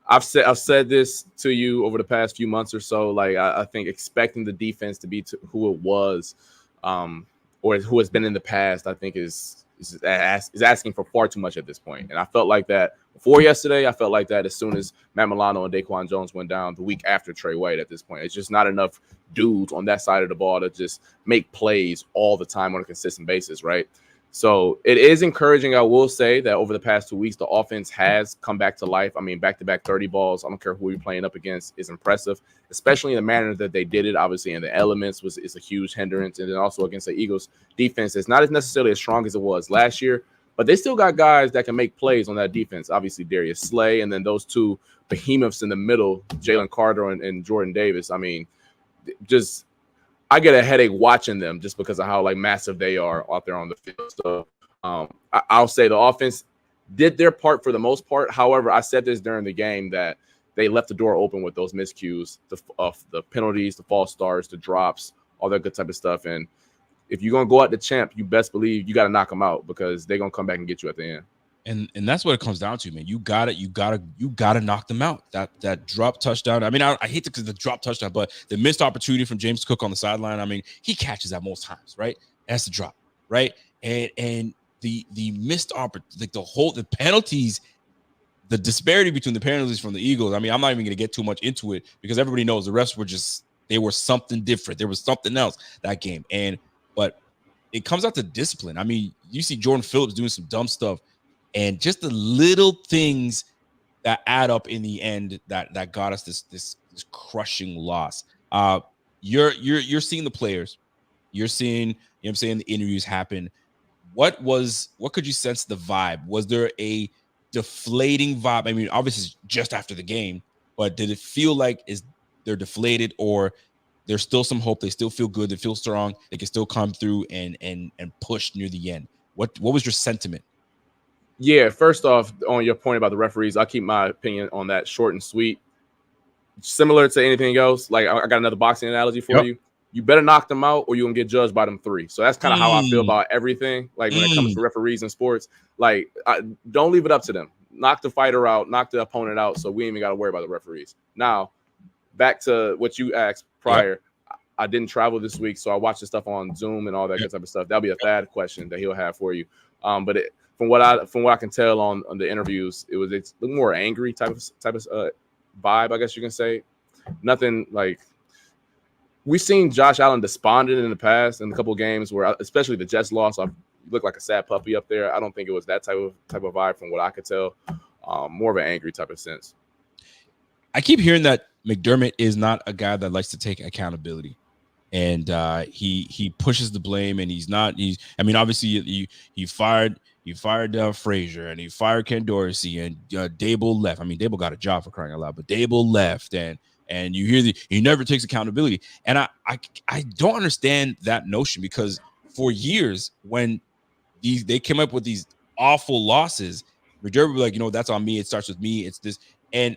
I've said this to you over the past few months or so. Like, I think expecting the defense to be who it was, or who has been in the past, I think is asking for far too much at this point. And I felt like that before yesterday. I felt like that as soon as Matt Milano and Daquan Jones went down the week after Trey White. At this point, it's just not enough dudes on that side of the ball to just make plays all the time on a consistent basis, right? So it is encouraging. I will say that over the past 2 weeks, the offense has come back to life. I mean, back-to-back 30 balls. I don't care who you're playing up against, is impressive, especially in the manner that they did it. Obviously, in the elements is a huge hindrance. And then also against the Eagles defense, it's not as necessarily as strong as it was last year, but they still got guys that can make plays on that defense. Obviously, Darius Slay, and then those two behemoths in the middle, Jalen Carter and Jordan Davis. I mean, just – I get a headache watching them just because of how like massive they are out there on the field. So I'll say the offense did their part for the most part. However, I said this during the game that they left the door open with those miscues, the penalties, the false starts, the drops, all that good type of stuff. And if you're gonna go out the champ, you best believe you got to knock them out, because they're gonna come back and get you at the end. And that's what it comes down to, man. You gotta knock them out. That drop touchdown. I mean, I hate to, because the drop touchdown, but the missed opportunity from James Cook on the sideline. I mean, he catches that most times, right? That's the drop, right? And the missed opportunity, like the penalties, the disparity between the penalties from the Eagles. I mean, I'm not even gonna get too much into it, because everybody knows the refs were something different. There was something else that game. But it comes out to discipline. I mean, you see Jordan Phillips doing some dumb stuff, and just the little things that add up in the end that got us this crushing loss. You're seeing the players, you're seeing, you know what I'm saying, the interviews happen. What could you sense the vibe? Was there a deflating vibe? I mean, obviously it's just after the game, but did it feel like they're deflated, or there's still some hope? They still feel good, they feel strong, they can still come through and push near the end. What was your sentiment? Yeah, first off, on your point about the referees, I'll keep my opinion on that short and sweet. Similar to anything else, like I got another boxing analogy for you. You better knock them out, or you're going to get judged by them 3. So that's kind of how I feel about everything. Like when it comes to referees in sports, like don't leave it up to them. Knock the fighter out, knock the opponent out, so we ain't even got to worry about the referees. Now, back to what you asked prior. I didn't travel this week, so I watched the stuff on Zoom and all that good type of stuff. That'll be a Thad question that he'll have for you. But from what I can tell on the interviews, it's a little more angry type of vibe, I guess you can say. Nothing like we've seen Josh Allen despondent in the past in a couple of games where, especially the Jets loss, I looked like a sad puppy up there. I don't think it was that type of vibe from what I could tell. More of an angry type of sense. I keep hearing that McDermott is not a guy that likes to take accountability, and he pushes the blame, and I mean, obviously he fired Frazier, and he fired Ken Dorsey, and Dable left. I mean, Dable got a job, for crying out loud, but Dable left, and you hear he never takes accountability. And I don't understand that notion, because for years when they came up with these awful losses, McDermott would be like, you know, that's on me. It starts with me. It's this. And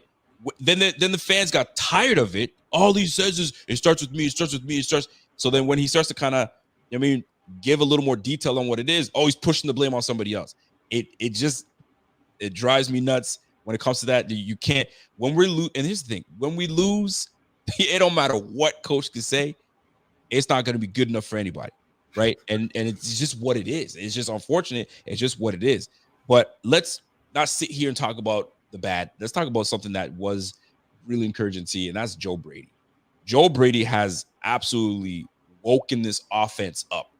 then the fans got tired of it. All he says is, it starts with me. It starts with me. It starts. So then when he starts to kind of, I mean, give a little more detail on what it is, he's pushing the blame on somebody else. It drives me nuts when it comes to that. You can't, when we lose, and here's the thing, when we lose, it don't matter what coach can say, it's not going to be good enough for anybody, right? And it's just what it is. It's just unfortunate. It's just what it is. But let's not sit here and talk about the bad. Let's talk about something that was really encouraging to see, and that's Joe Brady. Joe Brady has absolutely woken this offense up.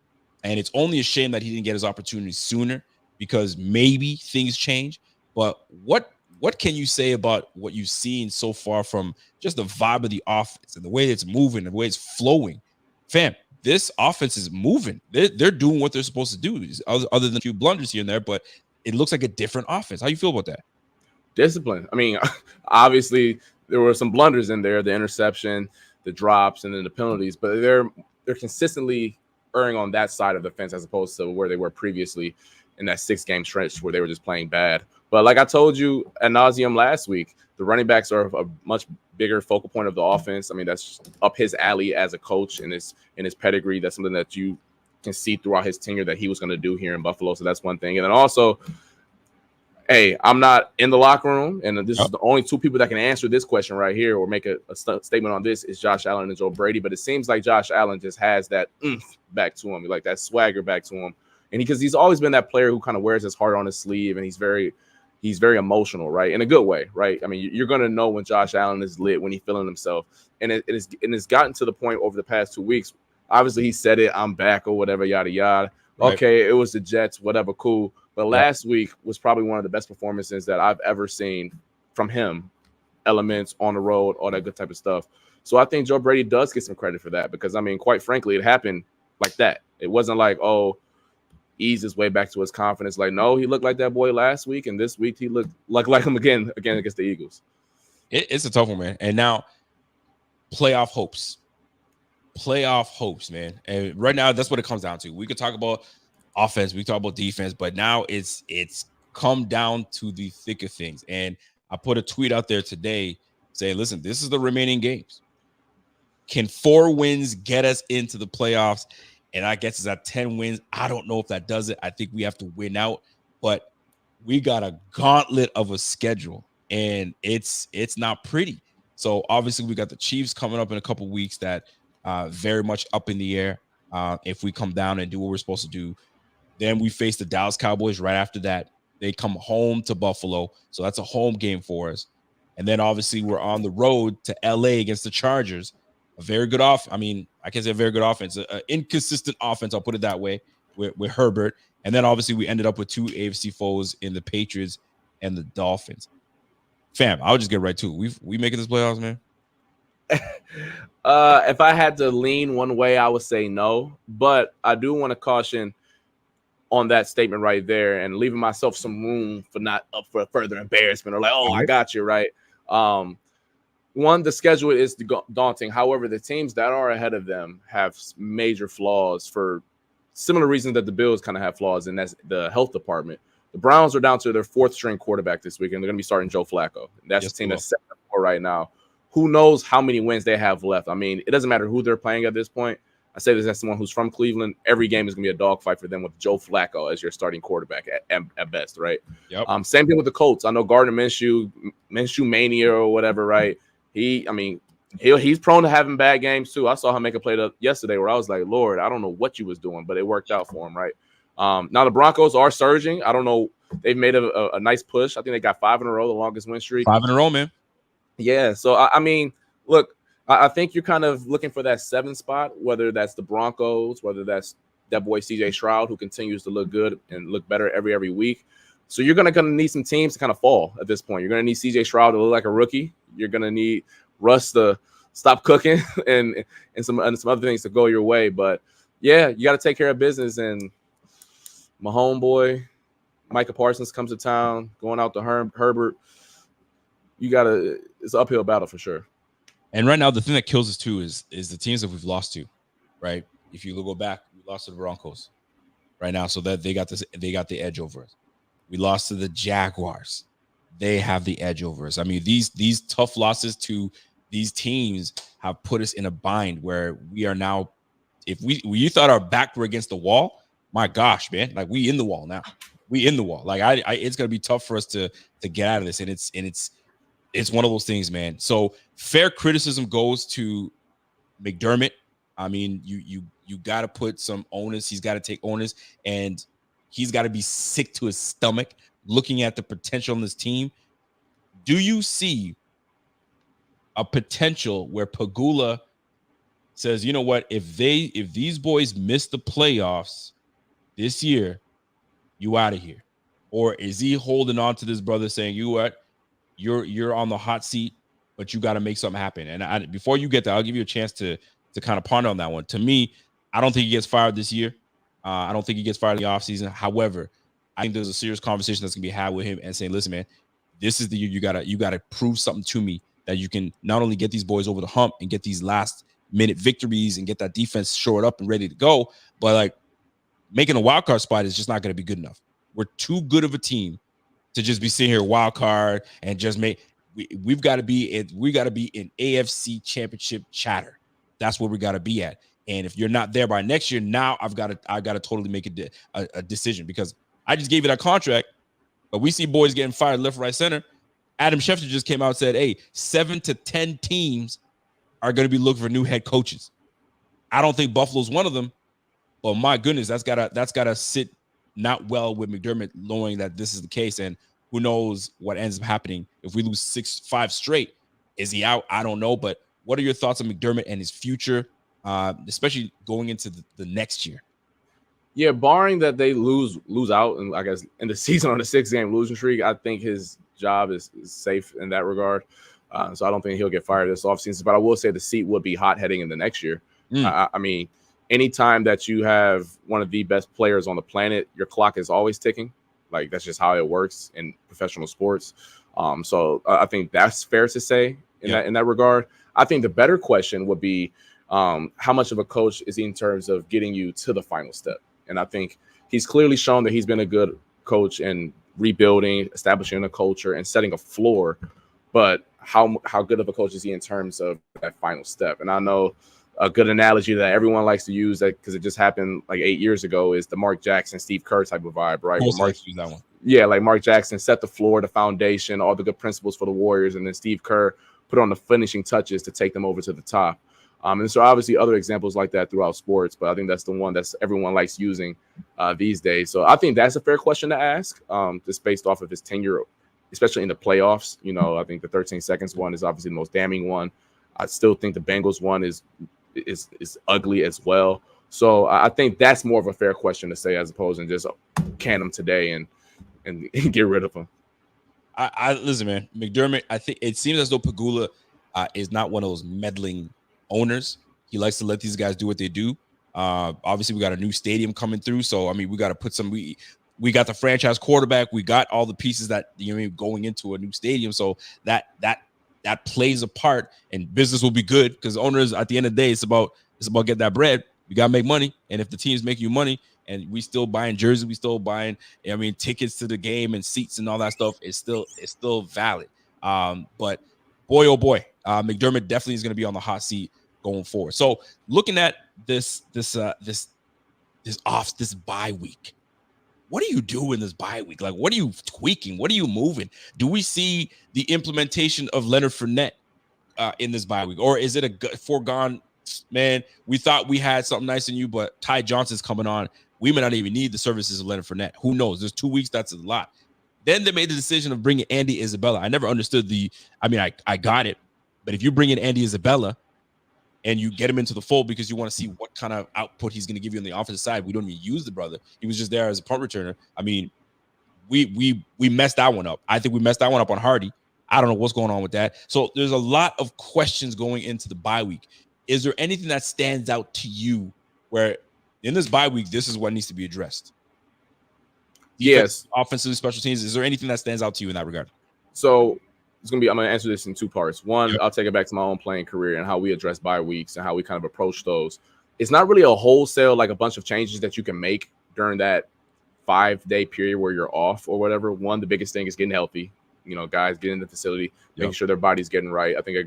And it's only a shame that he didn't get his opportunity sooner, because maybe things change. But what can you say about what you've seen so far from just the vibe of the offense and the way it's moving, the way it's flowing? Fam, this offense is moving. They're doing what they're supposed to do, other than a few blunders here and there. But it looks like a different offense. How you feel about that? Discipline. I mean, obviously there were some blunders in there, the interception, the drops, and then the penalties, but they're consistently erring on that side of the fence as opposed to where they were previously in that 6-game stretch where they were just playing bad. But like I told you ad nauseum last week, the running backs are a much bigger focal point of the offense. I mean, that's up his alley as a coach and his pedigree. That's something that you can see throughout his tenure that he was going to do here in Buffalo. So that's one thing. And then also, hey, I'm not in the locker room, and this is the only two people that can answer this question right here or make a statement on this is Josh Allen and Joe Brady. But it seems like Josh Allen just has that back to him, like that swagger back to him. And because he's always been that player who kind of wears his heart on his sleeve, and he's very emotional, right? In a good way, right? I mean, you're going to know when Josh Allen is lit, when he's feeling himself. And it's gotten to the point over the past 2 weeks. Obviously, he said it, I'm back or whatever, yada, yada. Right. Okay, it was the Jets, whatever, cool. But last week was probably one of the best performances that I've ever seen from him. Elements on the road, all that good type of stuff. So I think Joe Brady does get some credit for that because, I mean, quite frankly, it happened like that. It wasn't like, oh, ease his way back to his confidence. Like, no, he looked like that boy last week, and this week he looked like him again against the Eagles. It's a tough one, man. And now playoff hopes, man. And right now, that's what it comes down to. We could talk about offense, we talk about defense, but now it's come down to the thick of things. And I put a tweet out there today saying, listen, this is the remaining games. Can 4 wins get us into the playoffs? And I guess it's at 10 wins. I don't know if that does it. I think we have to win out, but we got a gauntlet of a schedule, and it's not pretty. So obviously we got the Chiefs coming up in a couple weeks that very much up in the air. If we come down and do what we're supposed to do, then we face the Dallas Cowboys right after that. They come home to Buffalo, so that's a home game for us. And then obviously we're on the road to LA against the Chargers. A very good I mean, I can say a very good offense, an inconsistent offense. I'll put it that way with Herbert. And then obviously we ended up with 2 AFC foes in the Patriots and the Dolphins. Fam, I'll just get right to it. We making this playoffs, man. If I had to lean one way, I would say no. But I do want to caution on that statement right there and leaving myself some room for not up for further embarrassment or like, oh, I got you, right? One, the schedule is daunting. However, the teams that are ahead of them have major flaws for similar reasons that the Bills kind of have flaws, and that's the health department. The Browns are down to their 4th-string quarterback this week, and they're going to be starting Joe Flacco. That's the team that's 7-4 right now. Who knows how many wins they have left? I mean, it doesn't matter who they're playing at this point. I say this as someone who's from Cleveland. Every game is going to be a dogfight for them with Joe Flacco as your starting quarterback at best, right? Yep. Same thing with the Colts. I know Gardner Minshew mania or whatever, right? He's prone to having bad games too. I saw him make a play yesterday where I was like, Lord, I don't know what you was doing, but it worked out for him, right? Now the Broncos are surging. I don't know. They've made a nice push. I think they got 5 in a row, the longest win streak. 5 in a row, man. Yeah. So, I mean, look, I think you're kind of looking for that 7 spot, whether that's the Broncos, whether that's that boy CJ Stroud, who continues to look good and look better every week. So you're going to need some teams to kind of fall at this point. You're going to need CJ Stroud to look like a rookie. You're going to need Russ to stop cooking and some other things to go your way. But, yeah, you got to take care of business. And my homeboy, Micah Parsons, comes to town, going out to Herbert. It's an uphill battle for sure. And right now, the thing that kills us too is the teams that we've lost to, right? If you go back, we lost to the Broncos right now, so that they got the edge over us. We lost to the Jaguars; they have the edge over us. I mean, these tough losses to these teams have put us in a bind where we are now. If you thought our back were against the wall, my gosh, man, like we in the wall now. We in the wall. Like it's gonna be tough for us to get out of this, and it's one of those things, man. So fair criticism goes to McDermott. I mean, you got to put some onus. He's got to take onus, and he's got to be sick to his stomach looking at the potential in this team. Do you see a potential where Pagula says, you know what, if these boys miss the playoffs this year, you out of here? Or is he holding on to this brother saying, you what? You're on the hot seat, but you got to make something happen. And before you get there, I'll give you a chance to kind of ponder on that one. To me, I don't think he gets fired this year. I don't think he gets fired in the offseason. However, I think there's a serious conversation that's gonna be had with him and saying, listen, man, this is the year you gotta prove something to me that you can not only get these boys over the hump and get these last minute victories and get that defense shored up and ready to go, but like making a wild card spot is just not gonna be good enough. We're too good of a team to just be sitting here wild card and just make. We've got to be in AFC Championship chatter. That's where we got to be at. And if you're not there by next year, now I've got to totally make a decision, because I just gave you that contract, but we see boys getting fired left, right, center. Adam Schefter just came out and said, hey, 7 to 10 teams are going to be looking for new head coaches. I don't think Buffalo's one of them, but my goodness, that's gotta sit not well with McDermott, knowing that this is the case. And who knows what ends up happening if we lose 5 straight. Is he out? I don't know. But what are your thoughts on McDermott and his future, especially going into the next year? Yeah, barring that they lose out, and I guess in the season on the 6-game losing streak, I think his job is safe in that regard. So I don't think he'll get fired this offseason. But I will say the seat would be hot heading in the next year. I mean, anytime that you have one of the best players on the planet, your clock is always ticking. Like, that's just how it works in professional sports. So I think that's fair to say in that regard. I think the better question would be, how much of a coach is he in terms of getting you to the final step? And I think he's clearly shown that he's been a good coach in rebuilding, establishing a culture, and setting a floor. But how good of a coach is he in terms of that final step? And I know a good analogy that everyone likes to use, that because it just happened like 8 years ago, is the Mark Jackson, Steve Kerr type of vibe, right? That one. Yeah, like Mark Jackson set the floor, the foundation, all the good principles for the Warriors, and then Steve Kerr put on the finishing touches to take them over to the top. And so obviously other examples like that throughout sports, but I think that's the one that's everyone likes using these days. So I think that's a fair question to ask, just based off of his tenure, especially in the playoffs. You know, I think the 13 seconds one is obviously the most damning one. I still think the Bengals one is ugly as well. So I think that's more of a fair question to say, as opposed to just can him today and get rid of him. I listen, man. McDermott, I think it seems as though Pagula is not one of those meddling owners. He likes to let these guys do what they do. Obviously, we got a new stadium coming through, so I mean, we got to put some. We got the franchise quarterback. We got all the pieces that going into a new stadium. So that plays a part, and business will be good, because owners, at the end of the day, it's about getting that bread. We got to make money, and if the team's making you money, and we still buying jerseys, we still buying, tickets to the game and seats and all that stuff, it's still valid. But boy, oh boy, McDermott definitely is going to be on the hot seat going forward. So looking at this bye week, what do you do in this bye week? Like, what are you tweaking? What are you moving? Do we see the implementation of Leonard Fournette in this bye week, or is it a foregone? Man, we thought we had something nice in you, but Ty Johnson's coming on. We may not even need the services of Leonard Fournette. Who knows? There's 2 weeks. That's a lot. Then they made the decision of bringing Andy Isabella. I never understood I got it, but if you bring in Andy Isabella and you get him into the fold because you want to see what kind of output he's going to give you on the offensive side, we don't even use the brother. He was just there as a punt returner. I mean, we messed that one up. I think we messed that one up on Hardy. I don't know what's going on with that. So there's a lot of questions going into the bye week. Is there anything that stands out to you where in this bye week, this is what needs to be addressed? Yes. Offensive, special teams. Is there anything that stands out to you in that regard? So I'm going to answer this in 2 parts. One, I'll take it back to my own playing career and how we address bye weeks and how we kind of approach those. It's not really a wholesale, like a bunch of changes that you can make during that 5-day period where you're off or whatever. One, the biggest thing is getting healthy. Guys getting in the facility, making sure their body's getting right. I think a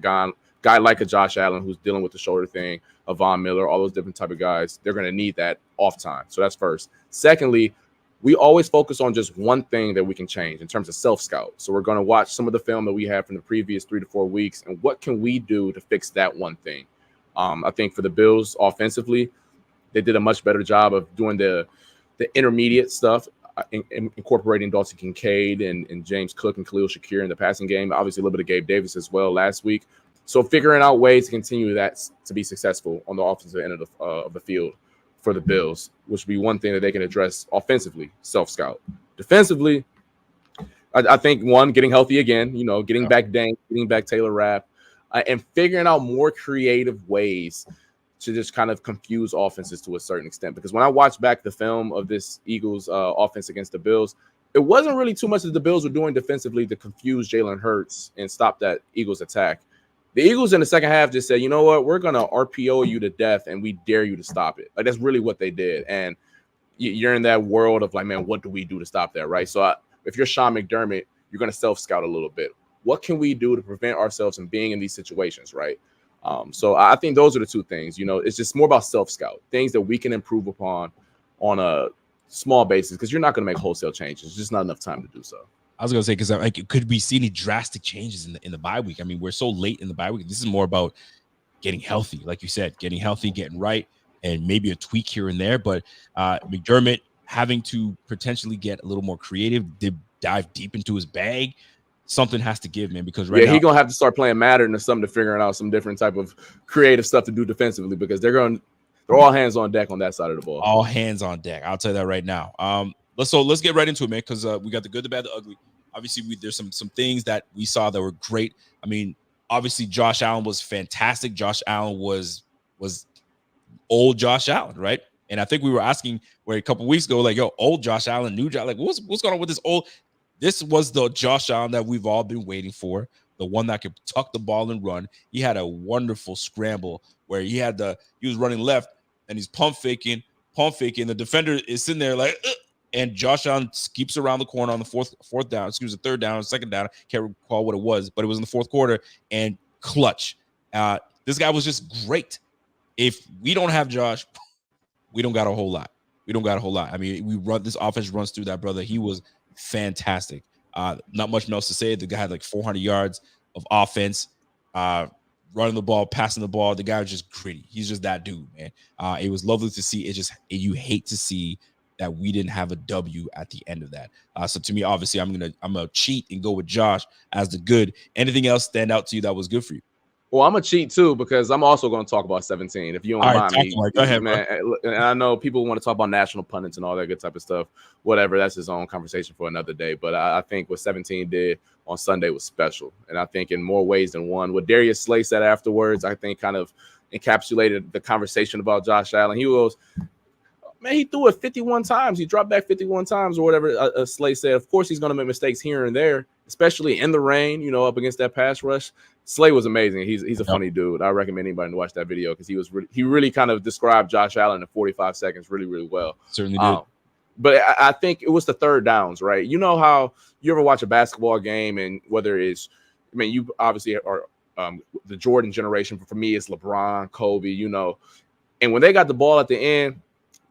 guy like a Josh Allen who's dealing with the shoulder thing, a Von Miller, all those different type of guys, they're going to need that off time. So that's first. Secondly, we always focus on just one thing that we can change in terms of self-scout. So we're going to watch some of the film that we have from the previous 3 to 4 weeks, and what can we do to fix that one thing? I think for the Bills offensively, they did a much better job of doing the intermediate stuff, incorporating Dalton Kincaid and James Cook and Khalil Shakir in the passing game. Obviously, a little bit of Gabe Davis as well last week. So figuring out ways to continue that to be successful on the offensive end of the field for the Bills, which would be one thing that they can address offensively, self-scout. Defensively, I think, one, getting healthy again, getting back Dane, getting back Taylor Rapp, and figuring out more creative ways to just kind of confuse offenses to a certain extent. Because when I watched back the film of this Eagles offense against the Bills, it wasn't really too much that the Bills were doing defensively to confuse Jalen Hurts and stop that Eagles attack. The Eagles in the second half just said, you know what, we're going to RPO you to death and we dare you to stop it. Like, that's really what they did. And you're in that world of like, man, what do we do to stop that, right? So if you're Sean McDermott, you're going to self-scout a little bit. What can we do to prevent ourselves from being in these situations, right? So I think those are the two things. You know, it's just more about self-scout, things that we can improve upon on a small basis, because you're not going to make wholesale changes. There's just not enough time to do so. I was gonna say, because like, could we see any drastic changes in the bye week? I mean, we're so late in the bye week. This is more about getting healthy, like you said, getting healthy, getting right, and maybe a tweak here and there. But McDermott having to potentially get a little more creative, dive deep into his bag. Something has to give, man, because right now he's gonna have to start playing Madden or something to figure out some different type of creative stuff to do defensively, because they're all hands on deck on that side of the ball. All hands on deck. I'll tell you that right now. Let's get right into it, man, because we got the good, the bad, the ugly. Obviously, there's some things that we saw that were great. I mean, obviously, Josh Allen was fantastic. Josh Allen was old Josh Allen, right? And I think we were asking a couple weeks ago, like, yo, old Josh Allen, new Josh, like, what's going on with this old? This was the Josh Allen that we've all been waiting for, the one that could tuck the ball and run. He had a wonderful scramble where he was running left and he's pump faking. The defender is sitting there like, and Josh Allen keeps around the corner on the fourth down, third down, second down. Can't recall what it was, but it was in the fourth quarter and clutch. This guy was just great. If we don't have Josh, we don't got a whole lot. I mean, this offense runs through that brother. He was fantastic. Not much else to say. The guy had like 400 yards of offense, running the ball, passing the ball. The guy was just gritty. He's just that dude, man. It was lovely to see. You hate to see that we didn't have a W at the end of that. So to me, obviously, I'm gonna cheat and go with Josh as the good. Anything else stand out to you that was good for you? Well, I'm gonna cheat too, because I'm also going to talk about 17. If you don't mind me, go ahead, man. And I know people want to talk about national pundits and all that good type of stuff. Whatever, that's his own conversation for another day. But I think what 17 did on Sunday was special, and I think in more ways than one. What Darius Slay said afterwards, I think, kind of encapsulated the conversation about Josh Allen. He goes, man, he threw it 51 times. He dropped back 51 times or whatever. Slay said, of course, he's going to make mistakes here and there, especially in the rain, you know, up against that pass rush. Slay was amazing. He's a funny dude. I recommend anybody to watch that video, because he really kind of described Josh Allen in 45 seconds really, really well. Certainly did. But I think it was the third downs, right? You know how you ever watch a basketball game, and whether it's, I mean, you obviously are the Jordan generation. But for me, it's LeBron, Kobe, you know. And when they got the ball at the end,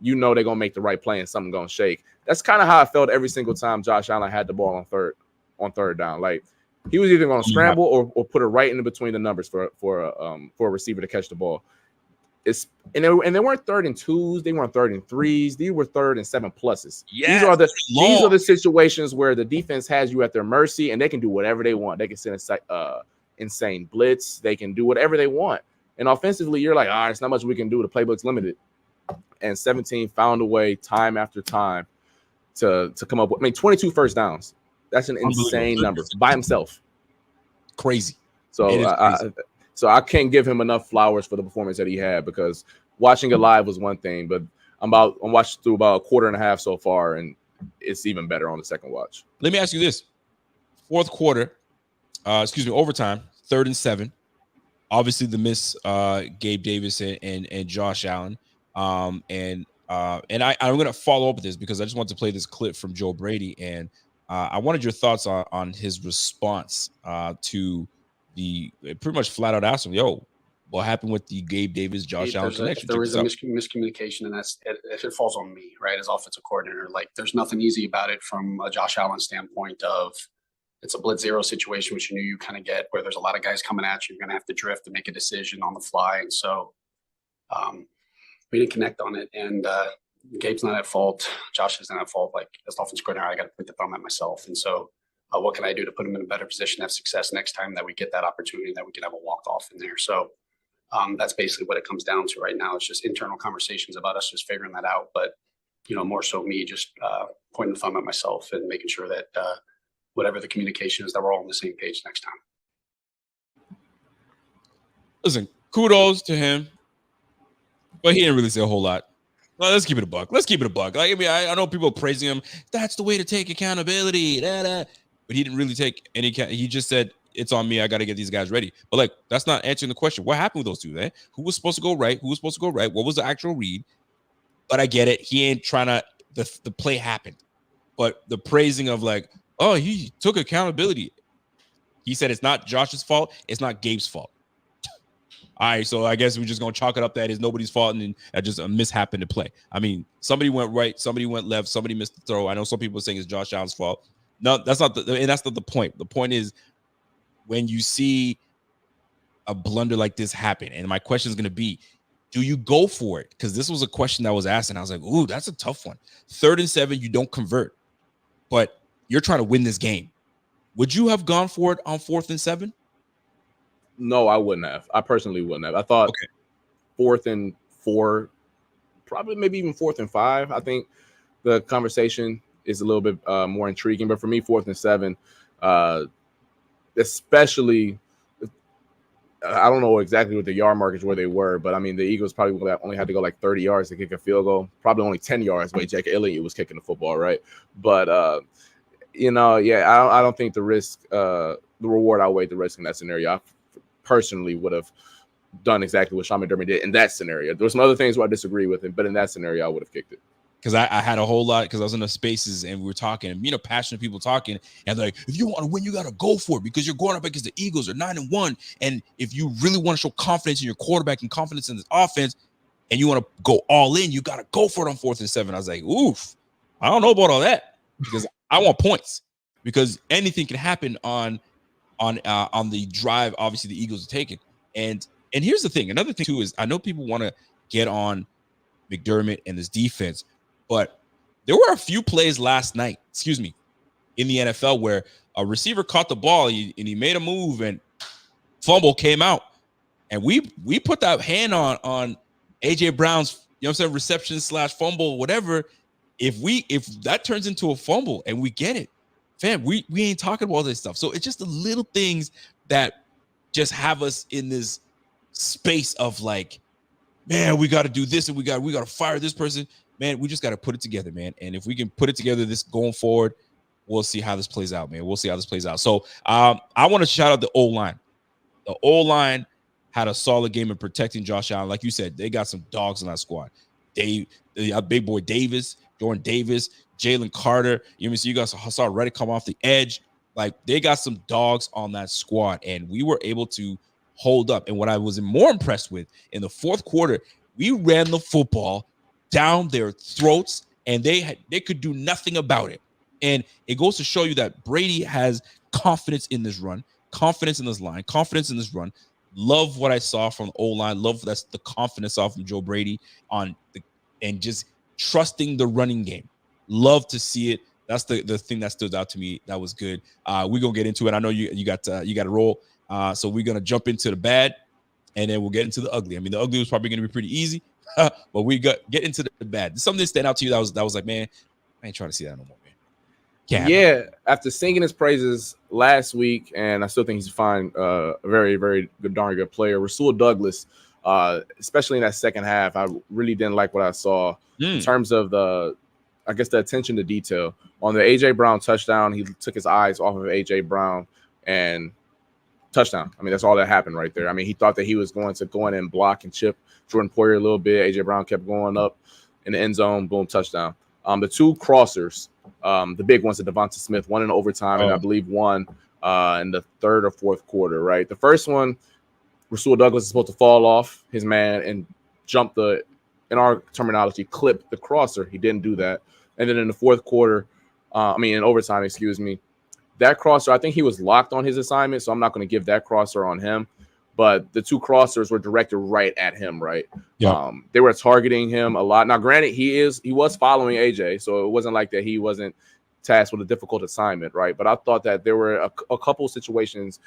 you know they're going to make the right play and something going to shake. That's kind of how I felt every single time Josh Allen had the ball on third down. Like, he was either going to scramble or put it right in between the numbers for a receiver to catch the ball. And they weren't 3rd and 2s, they weren't 3rd and 3s. These were 3rd and 7 pluses. Yes, these are the situations where the defense has you at their mercy, and they can do whatever they want. They can send insane blitz. They can do whatever they want. And offensively, you're like, all right, it's not much we can do. The playbook's limited. And 17 found a way time after time to come up with, 22 first downs. That's an insane number by himself. Crazy. So I can't give him enough flowers for the performance that he had, because watching it live was one thing, but I'm watched through about a quarter and a half so far, and it's even better on the second watch. Let me ask you this: fourth quarter, overtime, 3rd and 7. Obviously, the miss, Gabe Davis and Josh Allen. And I'm going to follow up with this, because I just want to play this clip from Joe Brady, and I wanted your thoughts on his response to pretty much flat out asked him, yo, what happened with the Gabe Davis, Josh Allen connection? There was a miscommunication, and it falls on me, right, as offensive coordinator. Like, there's nothing easy about it from a Josh Allen standpoint of, it's a blitz zero situation, which you kind of get, where there's a lot of guys coming at you. You're going to have to drift and make a decision on the fly. And so we didn't connect on it. And Gabe's not at fault. Josh isn't at fault. Like, as an offensive coordinator, I got to put the thumb at myself. And so what can I do to put him in a better position to have success next time that we get that opportunity, that we can have a walk-off in there? So that's basically what it comes down to right now. It's just internal conversations about us just figuring that out. But, you know, more so me just pointing the thumb at myself and making sure that whatever the communication is, that we're all on the same page next time. Listen, kudos to him. But he didn't really say a whole lot. Well, let's keep it a buck. Let's keep it a buck. Like, I mean, I know people praising him. That's the way to take accountability. But he didn't really take any. He just said, it's on me. I got to get these guys ready. But like, that's not answering the question. What happened with those two, man? Who was supposed to go right? Who was supposed to go right? What was the actual read? But I get it. He ain't trying to. The play happened. But the praising of like, oh, he took accountability. He said it's not Josh's fault. It's not Gabe's fault. All right, so I guess we're just gonna chalk it up that it's nobody's fault and that just a mishap to play. I mean, somebody went right, somebody went left, somebody missed the throw. I know some people are saying it's Josh Allen's fault. No, that's not the point. The point is when you see a blunder like this happen, and my question is gonna be, do you go for it? Because this was a question that was asked, and I was like, ooh, that's a tough one. 3rd and 7, you don't convert, but you're trying to win this game. Would you have gone for it on 4th and 7? No, I wouldn't have. I personally wouldn't have. I thought 4th and 4, probably maybe even 4th and 5. I think the conversation is a little bit more intriguing. But for me, 4th and 7, especially, I don't know exactly what the yard markers where they were, but I mean, the Eagles probably only had to go like 30 yards to kick a field goal. Probably only 10 yards the way Jake Elliott was kicking the football, right? But, I don't think the reward outweighed the risk in that scenario. I personally would have done exactly what Sean McDermott did in that scenario. There were some other things where I disagree with him, but in that scenario, I would have kicked it. Because I had a whole lot, because I was in the spaces and we were talking, and passionate people talking, and like, if you want to win, you got to go for it because you're going up against the Eagles are 9-1, and if you really want to show confidence in your quarterback and confidence in this offense, and you want to go all in, you got to go for it on 4th and 7. I was like, oof, I don't know about all that because I want points because anything can happen on the drive. Obviously, the Eagles are taking, and here's the thing. Another thing too is I know people want to get on McDermott and this defense, but there were a few plays last night, in the NFL where a receiver caught the ball and he made a move and fumble came out, and we put that hand on AJ Brown's, reception / fumble, whatever. If that turns into a fumble and we get it, fam, we ain't talking about all this stuff. So it's just the little things that just have us in this space of like, man, we got to do this and we got to fire this person. Man, we just got to put it together, man. And if we can put it together this going forward, we'll see how this plays out, man. We'll see how this plays out. So I want to shout out the O-line. The O-line had a solid game in protecting Josh Allen. Like you said, they got some dogs in that squad. Big boy Davis, Jordan Davis, Jalen Carter. You guys saw Reddick come off the edge. Like, they got some dogs on that squad, and we were able to hold up. And what I was more impressed with in the 4th quarter, we ran the football down their throats, and they could do nothing about it. And it goes to show you that Brady has confidence in this run, confidence in this line, confidence in this run. Love what I saw from the O-line. Love that's the confidence off from Joe Brady and just trusting the running game. Love to see it. That's the thing that stood out to me. That was good. We're gonna get into it. I know you got to roll. So we're gonna jump into the bad, and then we'll get into the ugly. I mean, the ugly was probably gonna be pretty easy, but we get into the bad. Something that stand out to you that was like, man, I ain't trying to see that no more, man. Yeah, after singing his praises last week, and I still think he's fine, a very, very good, darn good player. Rasul Douglas, especially in that second half, I really didn't like what I saw in terms of the attention to detail. On the AJ Brown touchdown, he took his eyes off of AJ Brown and touchdown. I mean, that's all that happened right there. I mean, he thought that he was going to go in and block and chip Jordan Poyer a little bit. AJ Brown kept going up in the end zone, boom, touchdown. The two crossers, the big ones, at Devonta Smith, one in overtime, and I believe one in the 3rd or 4th quarter, right? The first one, Rasul Douglas is supposed to fall off his man and jump in our terminology, clip the crosser. He didn't do that. And then in the 4th quarter, in overtime, that crosser, I think he was locked on his assignment, so I'm not going to give that crosser on him. But the two crossers were directed right at him, right? Yeah. They were targeting him a lot. Now, granted, he was following AJ, so it wasn't like that he wasn't tasked with a difficult assignment, right? But I thought that there were a couple situations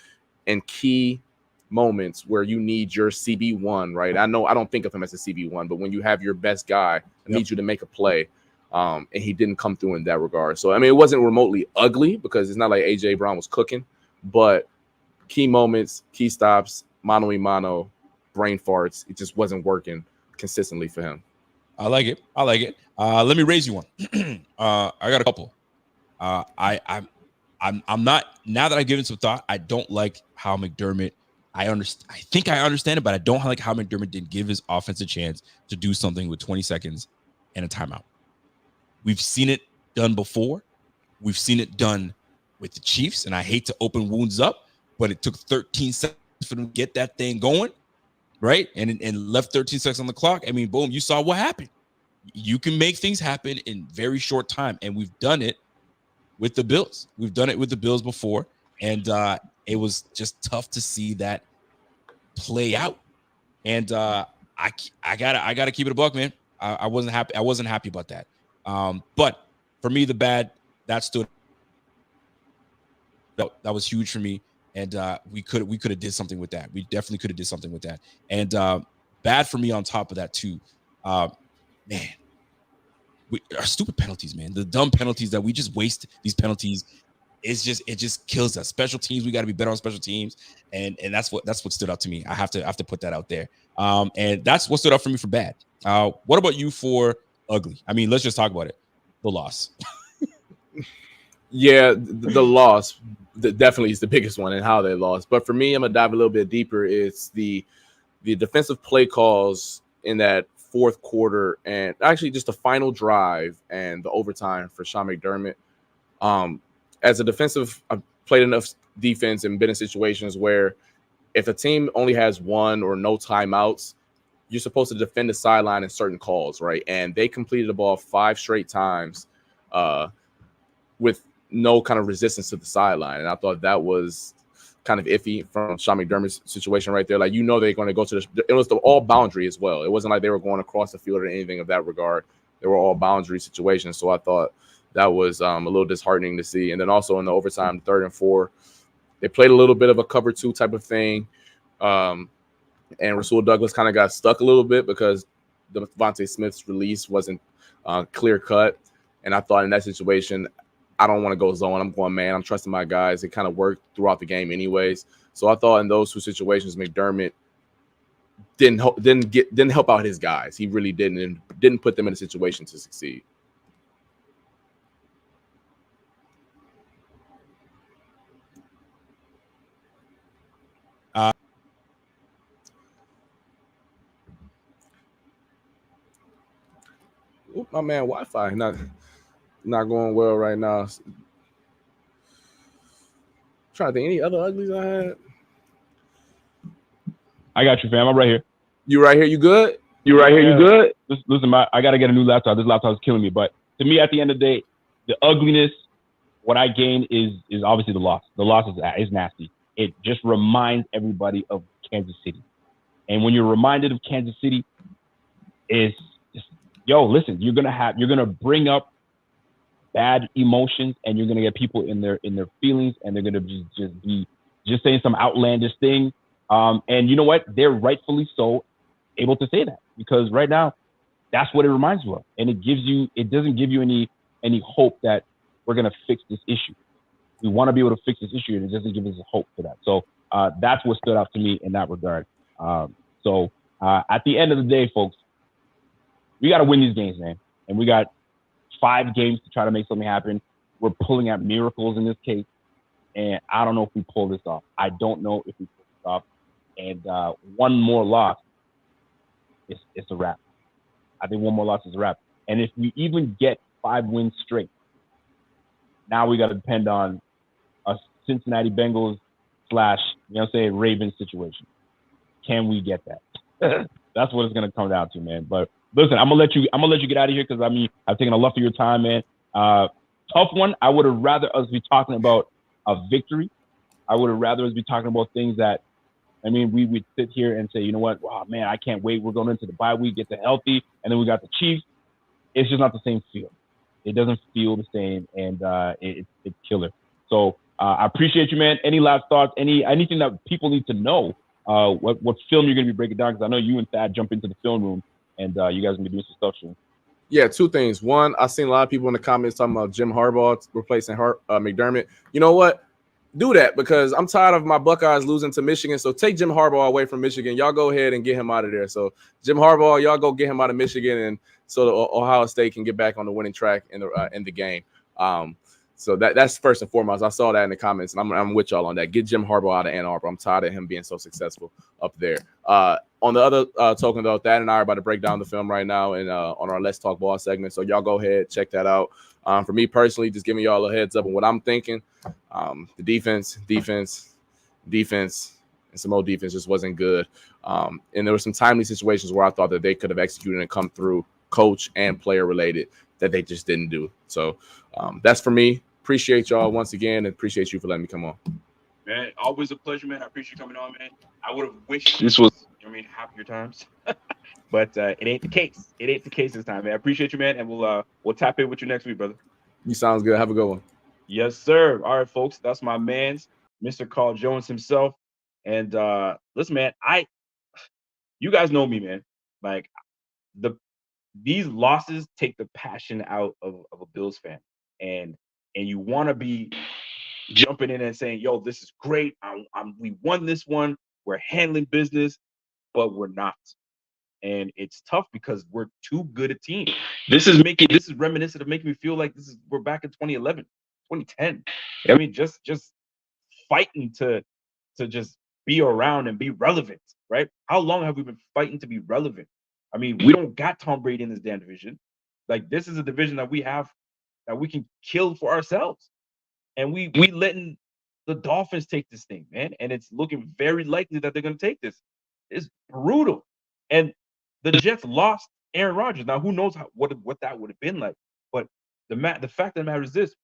and key moments where you need your CB1, right? I know I don't think of him as a CB1, but when you have your best guy, I need you to make a play. And he didn't come through in that regard. So, I mean, it wasn't remotely ugly because it's not like AJ Brown was cooking, but key moments, key stops, mano a mano, brain farts, it just wasn't working consistently for him. I like it. Let me raise you one. I got a couple. I'm not, now that I've given some thought, I don't like how McDermott, I think I understand it, but I don't like how McDermott didn't give his offense a chance to do something with 20 seconds and a timeout. We've seen it done before. We've seen it done with the Chiefs, and I hate to open wounds up, but it took 13 seconds for them to get that thing going, right? And left 13 seconds on the clock. I mean, boom, you saw what happened. You can make things happen in very short time, and we've done it with the Bills. We've done it with the Bills before, and it was just tough to see that play out. And I gotta keep it a buck, man. I wasn't happy. I wasn't happy about that. But for me, the bad that stood. That was huge for me, and we could have did something with that. We definitely could have did something with that. And bad for me on top of that too. Man, our stupid penalties, man. The dumb penalties that we just waste these penalties. It just kills us. Special teams, we got to be better on special teams, and that's what stood out to me. I have to put that out there. And that's what stood out for me for bad. What about you for ugly? I mean, let's just talk about it. The loss. Yeah, the loss definitely is the biggest one and how they lost. But for me, I'm gonna dive a little bit deeper. It's the defensive play calls in that fourth quarter, and actually just the final drive and the overtime for Sean McDermott. As a defensive, I've played enough defense and been in situations where if a team only has one or no timeouts, you're supposed to defend the sideline in certain calls, right? And they completed the ball 5 straight times with no kind of resistance to the sideline. And I thought that was kind of iffy from Sean McDermott's situation right there. Like, you know, they're going to go to it was all boundary as well. It wasn't like they were going across the field or anything of that regard. They were all boundary situations. So I thought that was a little disheartening to see. And then also in the overtime, 3rd and 4, they played a little bit of a cover 2 type of thing. And Rasul Douglas kind of got stuck a little bit because Devontae Smith's release wasn't clear cut. And I thought in that situation, I don't want to go zone. I'm going man. I'm trusting my guys. It kind of worked throughout the game anyways. So I thought in those 2 situations, McDermott didn't help out his guys. He really didn't, and didn't put them in a situation to succeed. My man, Wi-Fi not going well right now. Trying to think any other uglies I had. I got you, fam. I'm right here. You right here? You good? You right here? You good? Listen, I got to get a new laptop. This laptop is killing me. But to me, at the end of the day, the ugliness, what I gain is obviously the loss. The loss is nasty. It just reminds everybody of Kansas City. And when you're reminded of Kansas City, listen, you're gonna bring up bad emotions, and you're gonna get people in their feelings, and they're gonna just be saying some outlandish thing. And you know what? They're rightfully so able to say that, because right now, that's what it reminds you of, and it doesn't give you any hope that we're gonna fix this issue. We want to be able to fix this issue, and it doesn't give us hope for that. So that's what stood out to me in that regard. So at the end of the day, folks, we got to win these games, man. And we got 5 games to try to make something happen. We're pulling out miracles in this case. And I don't know if we pull this off. I don't know if we pull this off. And one more loss, it's a wrap. I think one more loss is a wrap. And if we even get 5 wins straight, now we got to depend on a Cincinnati Bengals / Ravens situation. Can we get that? That's what it's going to come down to, man. But listen, I'm gonna let you get out of here, because I've taken a lot of your time, man. Tough one. I would have rather us be talking about a victory. I would have rather us be talking about things that, we would sit here and say, you know what, wow, man, I can't wait. We're going into the bye week, get the healthy, and then we got the Chiefs. It's just not the same feel. It doesn't feel the same, and it's killer. So I appreciate you, man. Any last thoughts? Anything that people need to know? What film you're gonna be breaking down? Because I know you and Thad jump into the film room, and you guys are gonna be doing some stuff soon. Yeah, 2 things. One, I've seen a lot of people in the comments talking about Jim Harbaugh replacing McDermott. You know what? do that because I'm tired of my Buckeyes losing to Michigan. So take Jim Harbaugh away from Michigan. Y'all go ahead and get him out of there. So Jim Harbaugh, y'all go get him out of Michigan, and so the Ohio State can get back on the winning track in the game. So that's first and foremost. I saw that in the comments, and I'm with y'all on that. Get Jim Harbaugh out of Ann Arbor. I'm tired of him being so successful up there. On the other token, though, Thad and I are about to break down the film right now and on our Let's Talk Ball segment. So y'all go ahead, check that out. For me personally, just giving y'all a heads up on what I'm thinking. The defense, and some more defense just wasn't good. And there were some timely situations where I thought that they could have executed and come through, coach and player related, that they just didn't do. So that's for me. Appreciate y'all once again, and appreciate you for letting me come on. Man, always a pleasure, man. I appreciate you coming on, man. I would have wished this was, happier times, but it ain't the case. It ain't the case this time, man. I appreciate you, man, and we'll tap in with you next week, brother. You sounds good. Have a good one. Yes, sir. All right, folks. That's my man's Mr. Carl Jones himself. And listen, man, you guys know me, man. Like these losses take the passion out of a Bills fan, and you want to be jumping in and saying, "Yo, this is great. We won this one. We're handling business," but we're not. And it's tough because we're too good a team. This is reminiscent of making me feel like we're back in 2011, 2010. I mean, just fighting to just be around and be relevant, right? How long have we been fighting to be relevant? I mean, we don't got Tom Brady in this damn division. Like, this is a division that we have that we can kill for ourselves. And we letting the Dolphins take this thing, man. And it's looking very likely that they're going to take this. It's brutal. And the Jets lost Aaron Rodgers. Now, who knows what that would have been like? But the fact of the matter is this: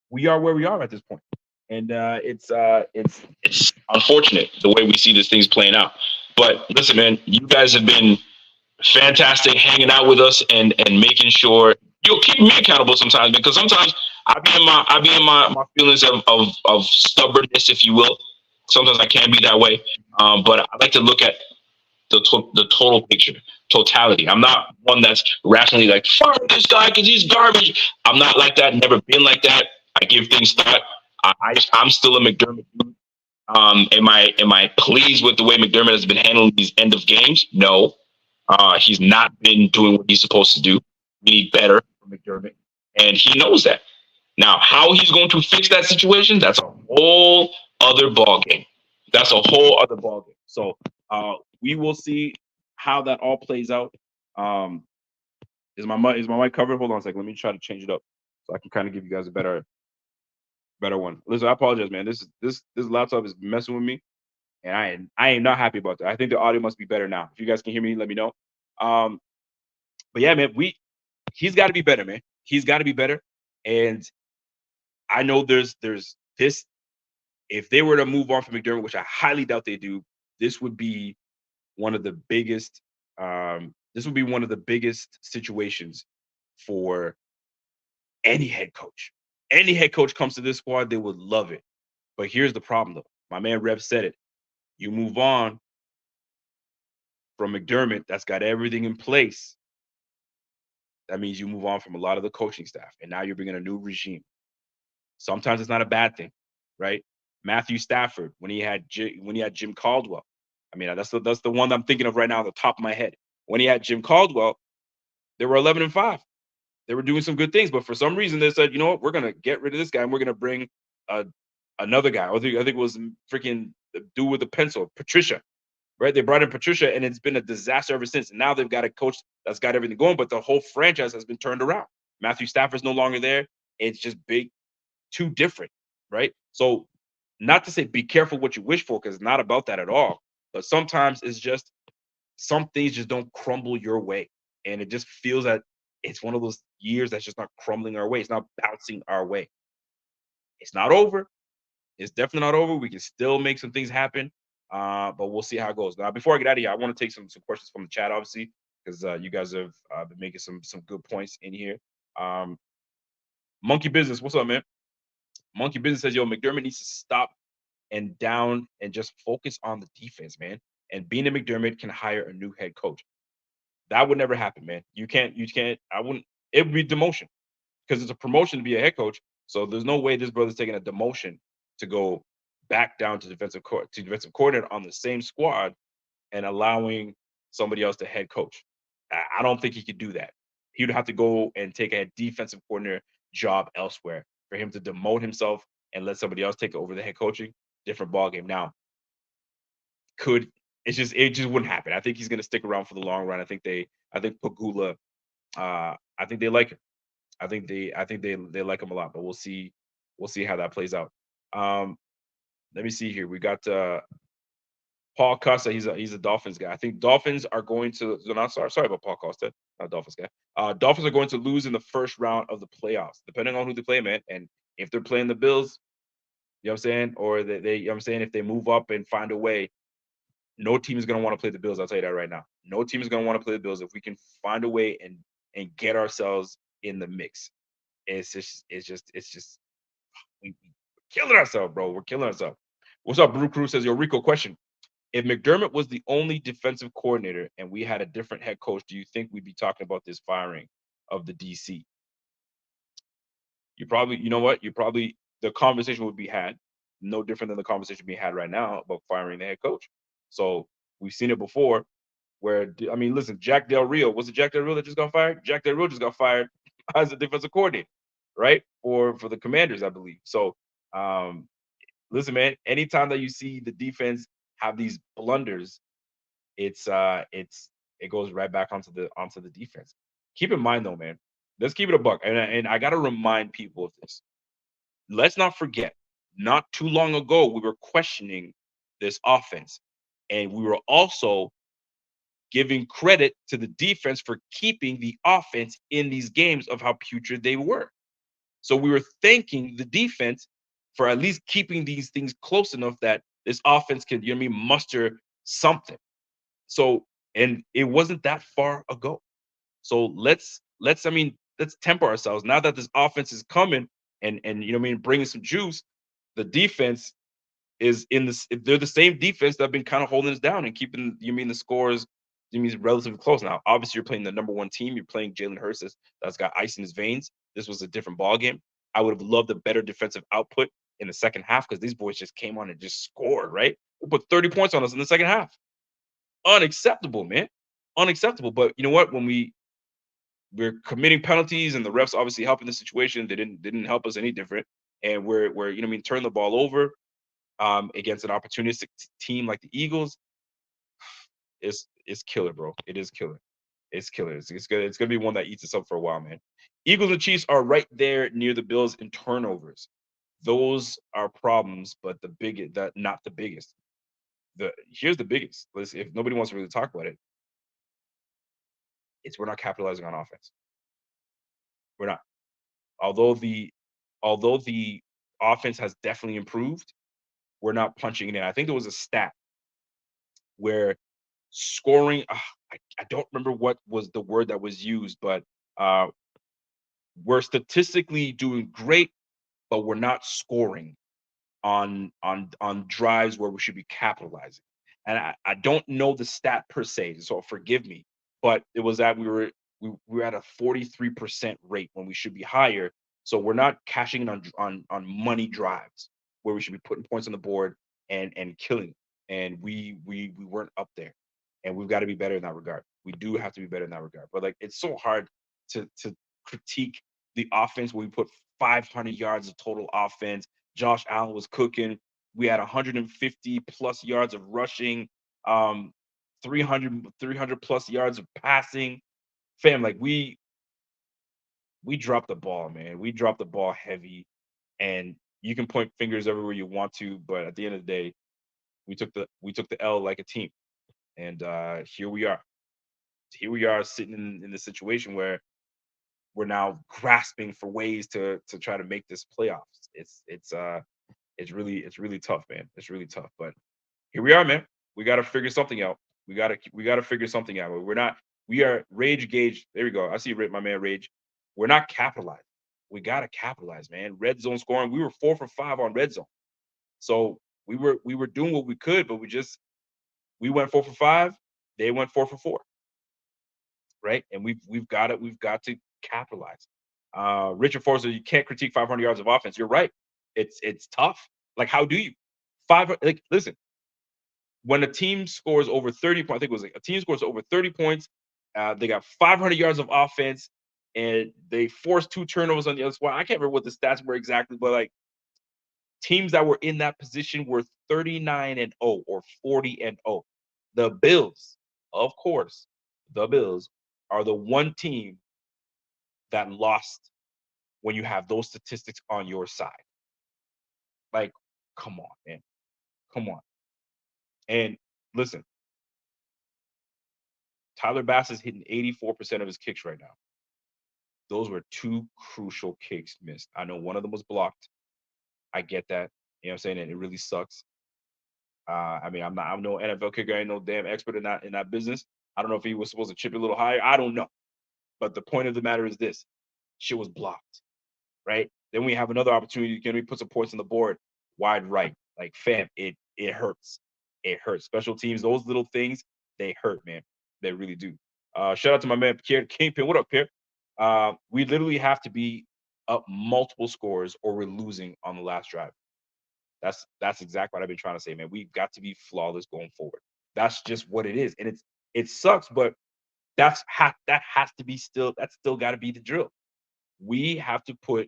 we are where we are at this point, and it's unfortunate the way we see this thing's playing out. But listen, man, you guys have been fantastic hanging out with us and making sure you'll keep me accountable sometimes, because sometimes I be in my feelings of stubbornness, if you will. Sometimes I can be that way, but I like to look at the total picture, totality. I'm not one that's rationally like, fire this guy because he's garbage. I'm not like that. Never been like that. I give things thought. I'm still a McDermott dude. Am I pleased with the way McDermott has been handling these end of games? No. He's not been doing what he's supposed to do. We need better from McDermott, and he knows that. Now, how he's going to fix that situation, that's a whole other ballgame. That's a whole other ballgame. So we will see how that all plays out. Is my mic covered? Hold on a second. Let me try to change it up so I can kind of give you guys a better one. Listen, I apologize, man. This laptop is messing with me, and I am not happy about that. I think the audio must be better now. If you guys can hear me, let me know. But yeah, man, he's got to be better, man. He's got to be better. And I know there's this. If they were to move on from McDermott, which I highly doubt they do, this would be one of the biggest. This would be one of the biggest situations for any head coach. Any head coach comes to this squad, they would love it. But here's the problem, though. My man Rev said it. You move on from McDermott, that's got everything in place. That means you move on from a lot of the coaching staff, and now you're bringing a new regime. Sometimes it's not a bad thing, right? Matthew Stafford, when he had Jim Caldwell. I mean, that's the one I'm thinking of right now on the top of my head. When he had Jim Caldwell, they were 11-5. They were doing some good things, but for some reason they said, you know what, we're gonna get rid of this guy and we're gonna bring another guy. I think it was freaking the dude with the pencil, Patricia. Right? They brought in Patricia, and it's been a disaster ever since. And now they've got a coach that's got everything going, but the whole franchise has been turned around. Matthew Stafford's no longer there. It's just too different, right? So, not to say be careful what you wish for, because it's not about that at all. But sometimes it's just some things just don't crumble your way, and it just feels that it's one of those years that's just not crumbling our way. It's not bouncing our way. It's not over. It's definitely not over. We can still make some things happen. But we'll see how it goes. Now, before I get out of here, I want to take some questions from the chat, obviously, because you guys have been making some good points in here. Monkey Business, what's up, man? Monkey Business says, yo, McDermott needs to stop and down and just focus on the defense, man. And being a McDermott can hire a new head coach. That would never happen, man. You can't. I wouldn't. It would be demotion, because it's a promotion to be a head coach. So there's no way this brother's taking a demotion to go back down to defensive coordinator on the same squad and allowing somebody else to head coach. I don't think he could do that. He would have to go and take a defensive coordinator job elsewhere for him to demote himself and let somebody else take over the head coaching. Different ball game. Now, it just wouldn't happen. I think he's going to stick around for the long run. I think Pagula, I think they like him. I think they like him a lot. But we'll see how that plays out. Let me see here. We got Paul Costa. He's a Dolphins guy. I think Dolphins are going to. No, sorry about Paul Costa, not Dolphins guy. Dolphins are going to lose in the first round of the playoffs, depending on who they play, man. And if they're playing the Bills, you know what I'm saying, or they you know what I'm saying, if they move up and find a way, no team is going to want to play the Bills. I'll tell you that right now. No team is going to want to play the Bills if we can find a way and get ourselves in the mix. It's just we're killing ourselves, bro. We're killing ourselves. What's up, Brew Crew? Says, yo, Rico, question. If McDermott was the only defensive coordinator and we had a different head coach, do you think we'd be talking about this firing of the DC? You know what? The conversation would be had, no different than the conversation being had right now about firing the head coach. So we've seen it before where, I mean, listen, Jack Del Rio, was it Jack Del Rio that just got fired? Jack Del Rio just got fired as a defensive coordinator, right? Or for the Commanders, I believe. So, listen, man, anytime that you see the defense have these blunders, it goes right back onto the defense. Keep in mind though, man, let's keep it a buck. And I got to remind people of this. Let's not forget, not too long ago, we were questioning this offense. And we were also giving credit to the defense for keeping the offense in these games of how putrid they were. So we were thanking the defense for at least keeping these things close enough that this offense can, you know what I mean, muster something. So, and it wasn't that far ago. So let's temper ourselves. Now that this offense is coming and you know what I mean, bringing some juice, the defense is in this. They're the same defense that have been kind of holding us down and keeping the scores relatively close. Now, obviously, you're playing the number one team. You're playing Jalen Hurts that's got ice in his veins. This was a different ball game. I would have loved a better defensive output in the second half because these boys just came on and just scored. Right, we put 30 points on us in the second half. Unacceptable, man. Unacceptable. But you know what? When we're committing penalties and the refs obviously helping the situation, they didn't help us any different. And we're you know what I mean, turn the ball over against an opportunistic team like the Eagles. It's killer, bro. It is killer. It's killer. It's gonna be one that eats us up for a while, man. Eagles and Chiefs are right there near the Bills in turnovers. Those are problems, but not the biggest. Here's the biggest. If nobody wants to really talk about it, it's we're not capitalizing on offense. We're not. Although the offense has definitely improved, we're not punching it in. I think there was a stat where scoring, I don't remember what was the word that was used, but we're statistically doing great, but we're not scoring on drives where we should be capitalizing. And I don't know the stat per se, so forgive me, but it was that we were at a 43% rate when we should be higher. So we're not cashing in on money drives where we should be putting points on the board and killing. And we weren't up there. And we've got to be better in that regard. We do have to be better in that regard. But like it's so hard to critique the offense when we put 500 yards of total offense. Josh Allen was cooking. We had 150 plus yards of rushing, 300 plus yards of passing. Fam, like we dropped the ball, man. We dropped the ball heavy, and you can point fingers everywhere you want to, but at the end of the day, we took the L like a team, and here we are. Here we are sitting in the situation where we're now grasping for ways to try to make this playoffs. It's really tough, man. It's really tough, but here we are, man. We got to figure something out. We got to figure something out. We are Rage Gauge. There we go. I see my man Rage. We're not capitalized. We got to capitalize, man. Red zone scoring. We were 4 for 5 on red zone. So we were doing what we could, but we went 4 for 5. They went 4 for 4. Right? And we've got to capitalize. Richard Forster, you can't critique 500 yards of offense. You're right. It's tough. Like, how do you? Like, listen, when a team scores over 30 points, I think it was like a team scores over 30 points, they got 500 yards of offense, and they forced 2 turnovers on the other squad. I can't remember what the stats were exactly, but like teams that were in that position were 39-0 or 40-0. The Bills, of course, the Bills are the one team that lost when you have those statistics on your side. Like, come on, man. Come on. And listen, Tyler Bass is hitting 84% of his kicks right now. Those were 2 crucial kicks missed. I know one of them was blocked. I get that. You know what I'm saying? And it really sucks. I mean, I'm no NFL kicker. I ain't no damn expert in that business. I don't know if he was supposed to chip it a little higher. I don't know. But the point of the matter is this: shit was blocked, right? Then we have another opportunity. Can we put some points on the board? Wide right, like fam, it hurts. It hurts. Special teams, those little things, they hurt, man. They really do. Shout out to my man Pierre Kingpin. What up, Pierre? We literally have to be up multiple scores, or we're losing on the last drive. That's exactly what I've been trying to say, man. We've got to be flawless going forward. That's just what it is, and it sucks, but that has to be that's still got to be the drill. We have to put.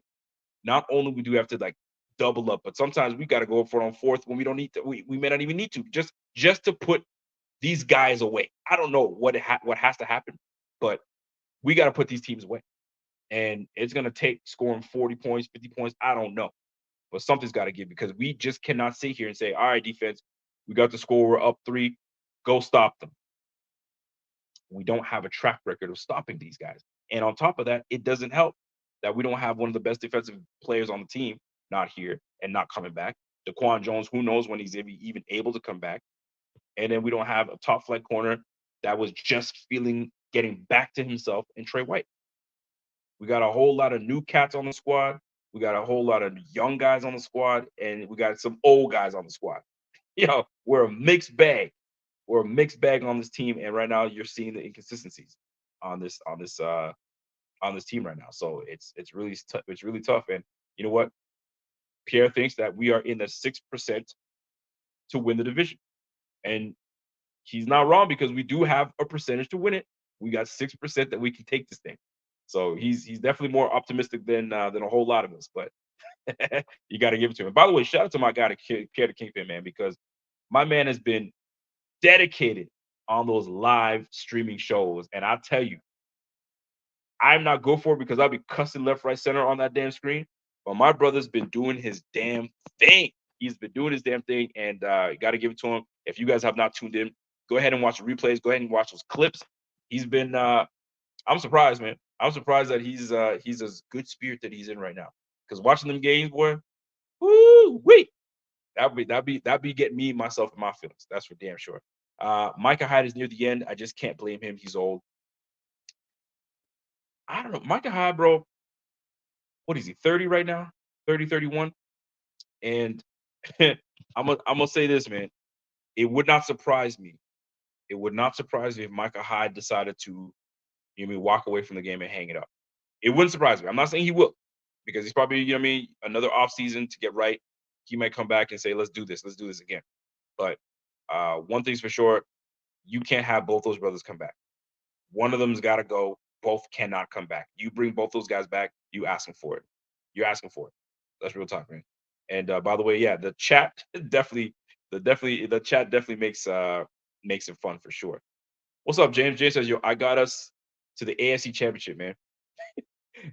Not only we do have to like double up, but sometimes we got to go for it on fourth when we don't need to. We may not even need to, just to put these guys away. I don't know what has to happen, but we got to put these teams away, and it's gonna take scoring 40 points, 50 points. I don't know. But something's got to give, because we just cannot sit here and say, all right, defense, we got the score, we're up 3, go stop them. We don't have a track record of stopping these guys. And on top of that, it doesn't help that we don't have one of the best defensive players on the team not here and not coming back. Daquan Jones, who knows when he's even able to come back. And then we don't have a top flight corner that was just getting back to himself in Trey White. We got a whole lot of new cats on the squad. We got a whole lot of young guys on the squad, and we got some old guys on the squad. We're a mixed bag. We're a mixed bag on this team, and right now you're seeing the inconsistencies on this team right now. So it's really tough. And you know what? Pierre thinks that we are in the 6% to win the division, and he's not wrong, because we do have a percentage to win it. We got 6% that we can take this thing. So he's definitely more optimistic than a whole lot of us, but you got to give it to him. By the way, shout out to my guy, Pierre the Kingpin, man, because my man has been dedicated on those live streaming shows. And I tell you, I'm not good for it, because I'll be cussing left, right, center on that damn screen. But my brother's been doing his damn thing. He's been doing his damn thing, and you got to give it to him. If you guys have not tuned in, go ahead and watch the replays. Go ahead and watch those clips. He's been I'm surprised, man. I'm surprised that he's as good spirit that he's in right now. Because watching them games, boy, woo wee, that'd be getting me, myself, and my feelings. That's for damn sure. Micah Hyde is near the end. I just can't blame him. He's old. I don't know. Micah Hyde, bro, what is he, 30 right now? 30, 31? And I'm gonna say this, man. It would not surprise me. It would not surprise me if Micah Hyde decided to, walk away from the game and hang it up. It wouldn't surprise me. I'm not saying he will, because he's probably, another offseason to get right. He might come back and say, let's do this again. But one thing's for sure, you can't have both those brothers come back. One of them's got to go. Both cannot come back. You bring both those guys back, you asking for it. You're asking for it. That's real talk, man. And by the way, yeah, the chat definitely makes it fun for sure. What's up, James? James says, yo, I got us to the AFC Championship, man.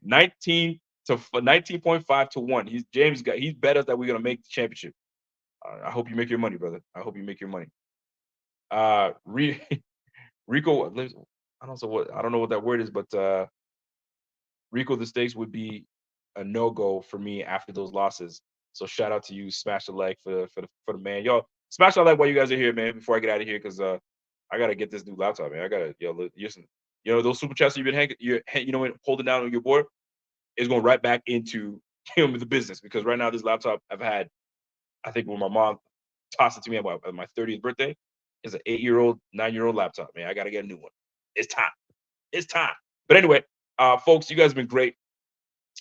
19.5 to 1. He's bet us that we're gonna make the championship. I hope you make your money, brother. I hope you make your money. Rico, I don't know what that word is, but Rico, the stakes would be a no-go for me after those losses. So shout out to you, smash the like for the man. Y'all smash the like while you guys are here, man, before I get out of here, because I gotta get this new laptop, man. I gotta listen. Those super chats you've been holding down on your board is going right back into the business, because right now this laptop I've had, I think when my mom tossed it to me at my 30th birthday, is an 9-year-old laptop, man. I got to get a new one. It's time. But anyway, folks, you guys have been great.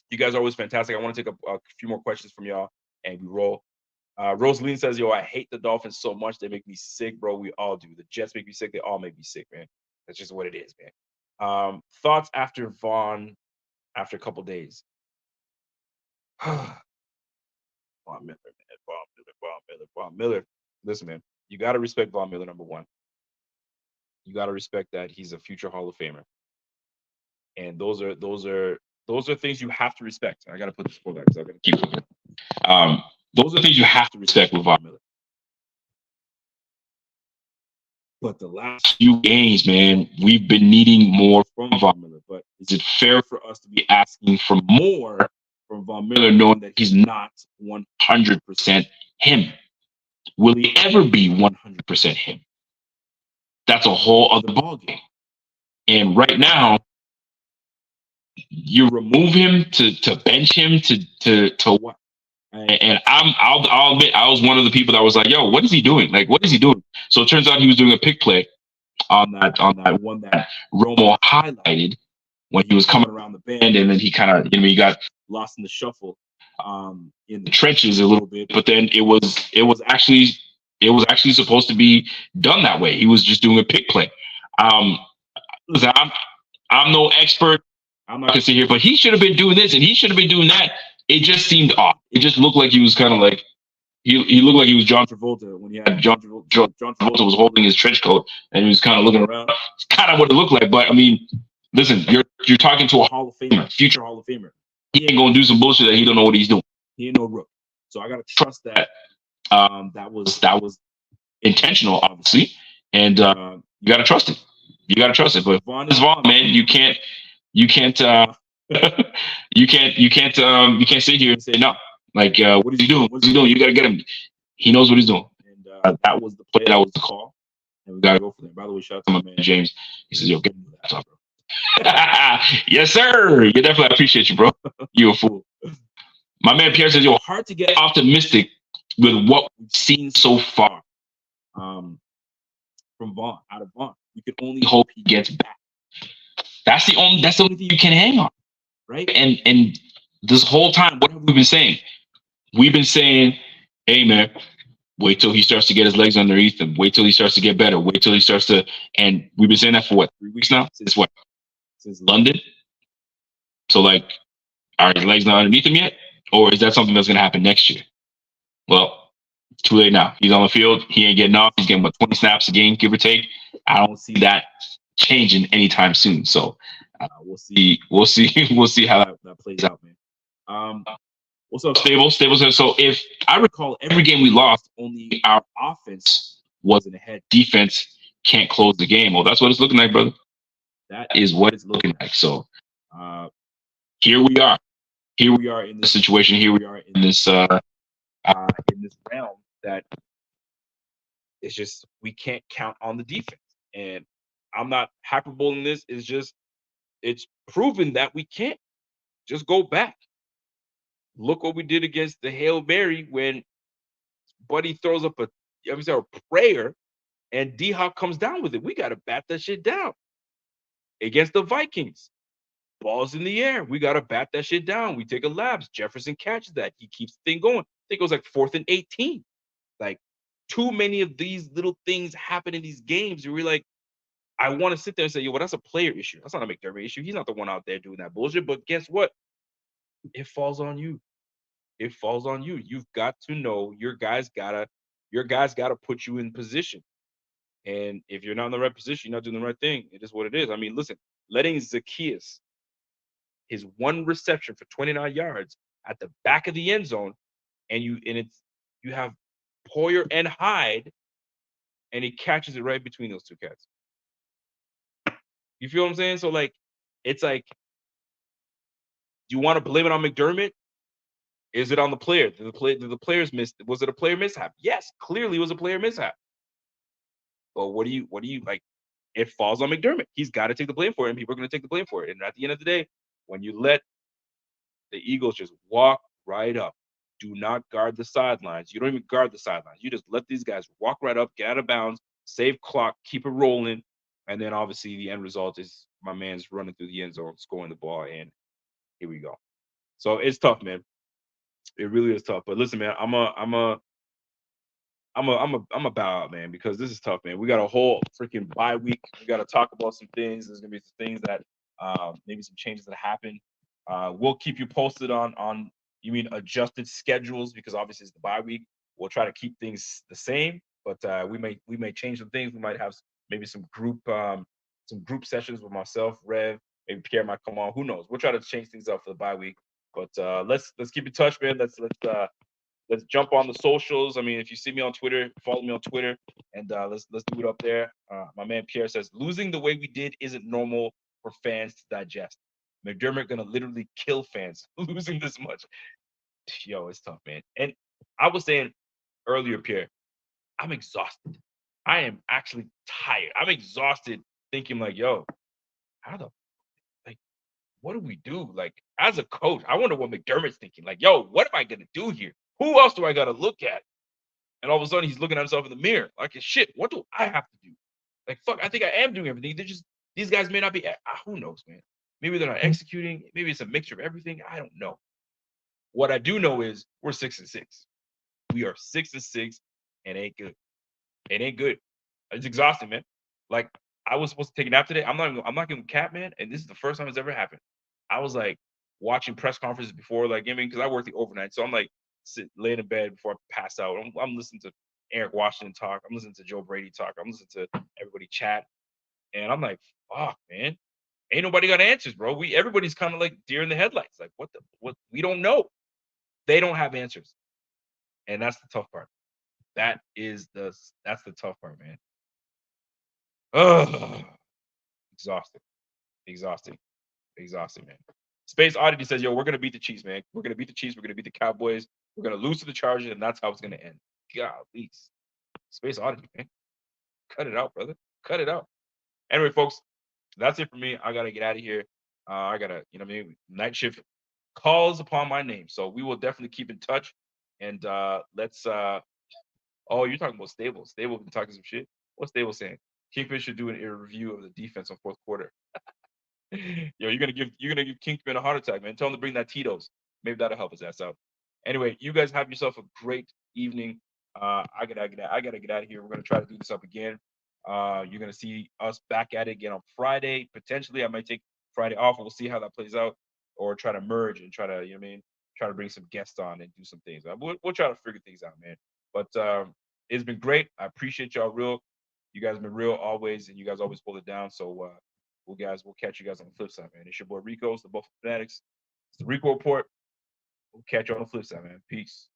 You guys are always fantastic. I want to take a few more questions from y'all, and we roll. Rosaline says, "Yo, I hate the Dolphins so much. They make me sick, bro. We all do. The Jets make me sick. They all make me sick, man. That's just what it is, man." Thoughts after Vaughn after a couple days? Von Miller, man. Von Miller. Listen, man, you got to respect Von Miller, number one. You got to respect that he's a future Hall of Famer. And those are things you have to respect. I got to put this quote back because I'm going to keep looking. Those are things you have to respect with Von Miller. But the last few games, man, we've been needing more from Von Miller. But is it fair for us to be asking for more from Von Miller, knowing that he's not 100% him? Will he ever be 100% him? That's a whole other ballgame. And right now, you remove him to bench him to what? And I'll admit, I was one of the people that was like, "Yo, what is he doing? Like, what is he doing?" So it turns out he was doing a pick play on that one that Romo highlighted when he was coming around the bend, and then he kind of, he got lost in the shuffle in the trenches a little bit. But then it was actually supposed to be done that way. He was just doing a pick play. Listen, I'm no expert. I'm not gonna sit here, but he should have been doing this and he should have been doing that. It just seemed off. It just looked like he was kind of like he looked like he was John Travolta when he had John Travolta was holding his trench coat and he was kind of looking around. It's kind of what it looked like. But I mean, listen, you're talking to a Hall of Famer, future Hall of Famer. He ain't gonna do some bullshit that he don't know what he's doing. He ain't no rook. So I gotta trust that that was intentional, obviously, and you gotta trust it. You gotta trust it. But Vaughn is Vaughn, man. You can't you can't sit here and say no. Like, what is he doing? What's he doing? You gotta get him. He knows what he's doing, and that was the play. That was the call, and we gotta go for that. By the way, shout out to my man James. He says, "Yo, get him that top, bro." Yes, sir. You definitely appreciate you, bro. You a fool. My man Pierre says, "Yo, hard to get optimistic with what we've seen so far from Vaughn, out of Vaughn. We can only hope he gets back. That's the only thing you can hang on, right? And this whole time, what have we been saying? We've been saying, hey man, wait till he starts to get his legs underneath him. Wait till he starts to get better. Wait till he starts to, and we've been saying that for what, 3 weeks now? Since what? Since London? So like, are his legs not underneath him yet? Or is that something that's gonna happen next year? Well, too late now. He's on the field. He ain't getting off. He's getting about 20 snaps a game, give or take. I don't see that changing anytime soon. So we'll see. We'll see how that plays out, man. What's up, Stable? Stable says, so if I recall, every game we lost, only our offense wasn't ahead. Defense can't close the game. Well, that's what it's looking like, brother. That is what it's looking like. So here we are. Here we are in this situation. Here we are in this realm that it's just we can't count on the defense. And I'm not hyperboling this. It's just it's proven that we can't. Just go back. Look what we did against the Hail Mary when Buddy throws up a prayer and D-Hop comes down with it. We got to bat that shit down. Against the Vikings, balls in the air. We got to bat that shit down. We take a lapse. Jefferson catches that. He keeps the thing going. I think it was like 4th and 18. Like, too many of these little things happen in these games. We're like, I want to sit there and say, yo, well, that's a player issue. That's not a McDermott issue. He's not the one out there doing that bullshit. But guess what? It falls on you. It falls on you. You've got to know your guys gotta put you in position. And if you're not in the right position, you're not doing the right thing. It is what it is. I mean, listen, letting Zacchaeus, his one reception for 29 yards at the back of the end zone, and you have Poyer and Hyde, and he catches it right between those two cats. You feel what I'm saying? So like, it's like, do you want to blame it on McDermott? Is it on the player? Did the players miss? Was it a player mishap? Yes, clearly it was a player mishap. But what do you like? It falls on McDermott. He's got to take the blame for it, and people are going to take the blame for it. And at the end of the day, when you let the Eagles just walk right up, do not guard the sidelines. You don't even guard the sidelines. You just let these guys walk right up, get out of bounds, save clock, keep it rolling, and then obviously the end result is my man's running through the end zone, scoring the ball, and here we go. So it's tough, man. It really is tough. But listen, man, I'm a bow out, man, because this is tough, man. We got a whole freaking bye week. We got to talk about some things. There's gonna be some things that maybe some changes that happen. We'll keep you posted on you mean adjusted schedules because obviously it's the bye week. We'll try to keep things the same, but we may change some things. We might have maybe some group sessions with myself, Rev. Maybe Pierre might come on. Who knows? We'll try to change things up for the bye week. But let's keep in touch, man. Let's jump on the socials. I mean, if you see me on Twitter, follow me on Twitter, and let's do it up there. My man Pierre says losing the way we did isn't normal for fans to digest. McDermott gonna literally kill fans losing this much. Yo, it's tough, man. And I was saying earlier, Pierre, I'm exhausted. I am actually tired. I'm exhausted thinking like, yo, how the like what do we do? Like, as a coach, I wonder what McDermott's thinking. Like, yo, what am I gonna do here? Who else do I gotta look at? And all of a sudden, he's looking at himself in the mirror. Like, shit, what do I have to do? Like, fuck, I think I am doing everything. They're just these guys may not be. Who knows, man? Maybe they're not executing. Maybe it's a mixture of everything. I don't know. What I do know is we're 6-6. We are 6-6, and ain't good. It ain't good. It's exhausting, man. Like I was supposed to take a nap today. I'm not giving cap, man. And this is the first time it's ever happened. I was like watching press conferences before, like I mean, because I work the overnight, so I'm like laying in bed before I pass out. I'm listening to Eric Washington talk. I'm listening to Joe Brady talk. I'm listening to everybody chat, and I'm like, fuck, man. Ain't nobody got answers, bro. Everybody's kind of like deer in the headlights. Like, what? We don't know. They don't have answers, and that's the tough part. That's the tough part, man. Ugh. Exhausting. Exhausting. Exhausting, man. Space Oddity says, yo, we're gonna beat the Chiefs, man. We're gonna beat the Chiefs, we're gonna beat the Cowboys, we're gonna lose to the Chargers, and that's how it's gonna end. Golly. Space Oddity, man. Cut it out, brother. Cut it out. Anyway, folks, that's it for me. I gotta get out of here. I gotta, you know what I mean? Night shift calls upon my name. So we will definitely keep in touch. And let's oh, you're talking about Stable. Stable been talking some shit. What's Stable saying? Kingpin should do a review of the defense on fourth quarter. Yo, you're gonna give Kingpin a heart attack, man. Tell him to bring that Tito's. Maybe that'll help his ass out. Anyway, you guys have yourself a great evening. I gotta get out of here. We're gonna try to do this up again. You're gonna see us back at it again on Friday. Potentially, I might take Friday off. We'll see how that plays out, or try to merge and try to, you know what I mean, try to bring some guests on and do some things. We'll try to figure things out, man. But it's been great. I appreciate y'all real. You guys have been real always, and you guys always pull it down. So we'll catch you guys on the flip side, man. It's your boy Rico. It's the Buffalo Fanatics. It's the Rico Report. We'll catch you on the flip side, man. Peace.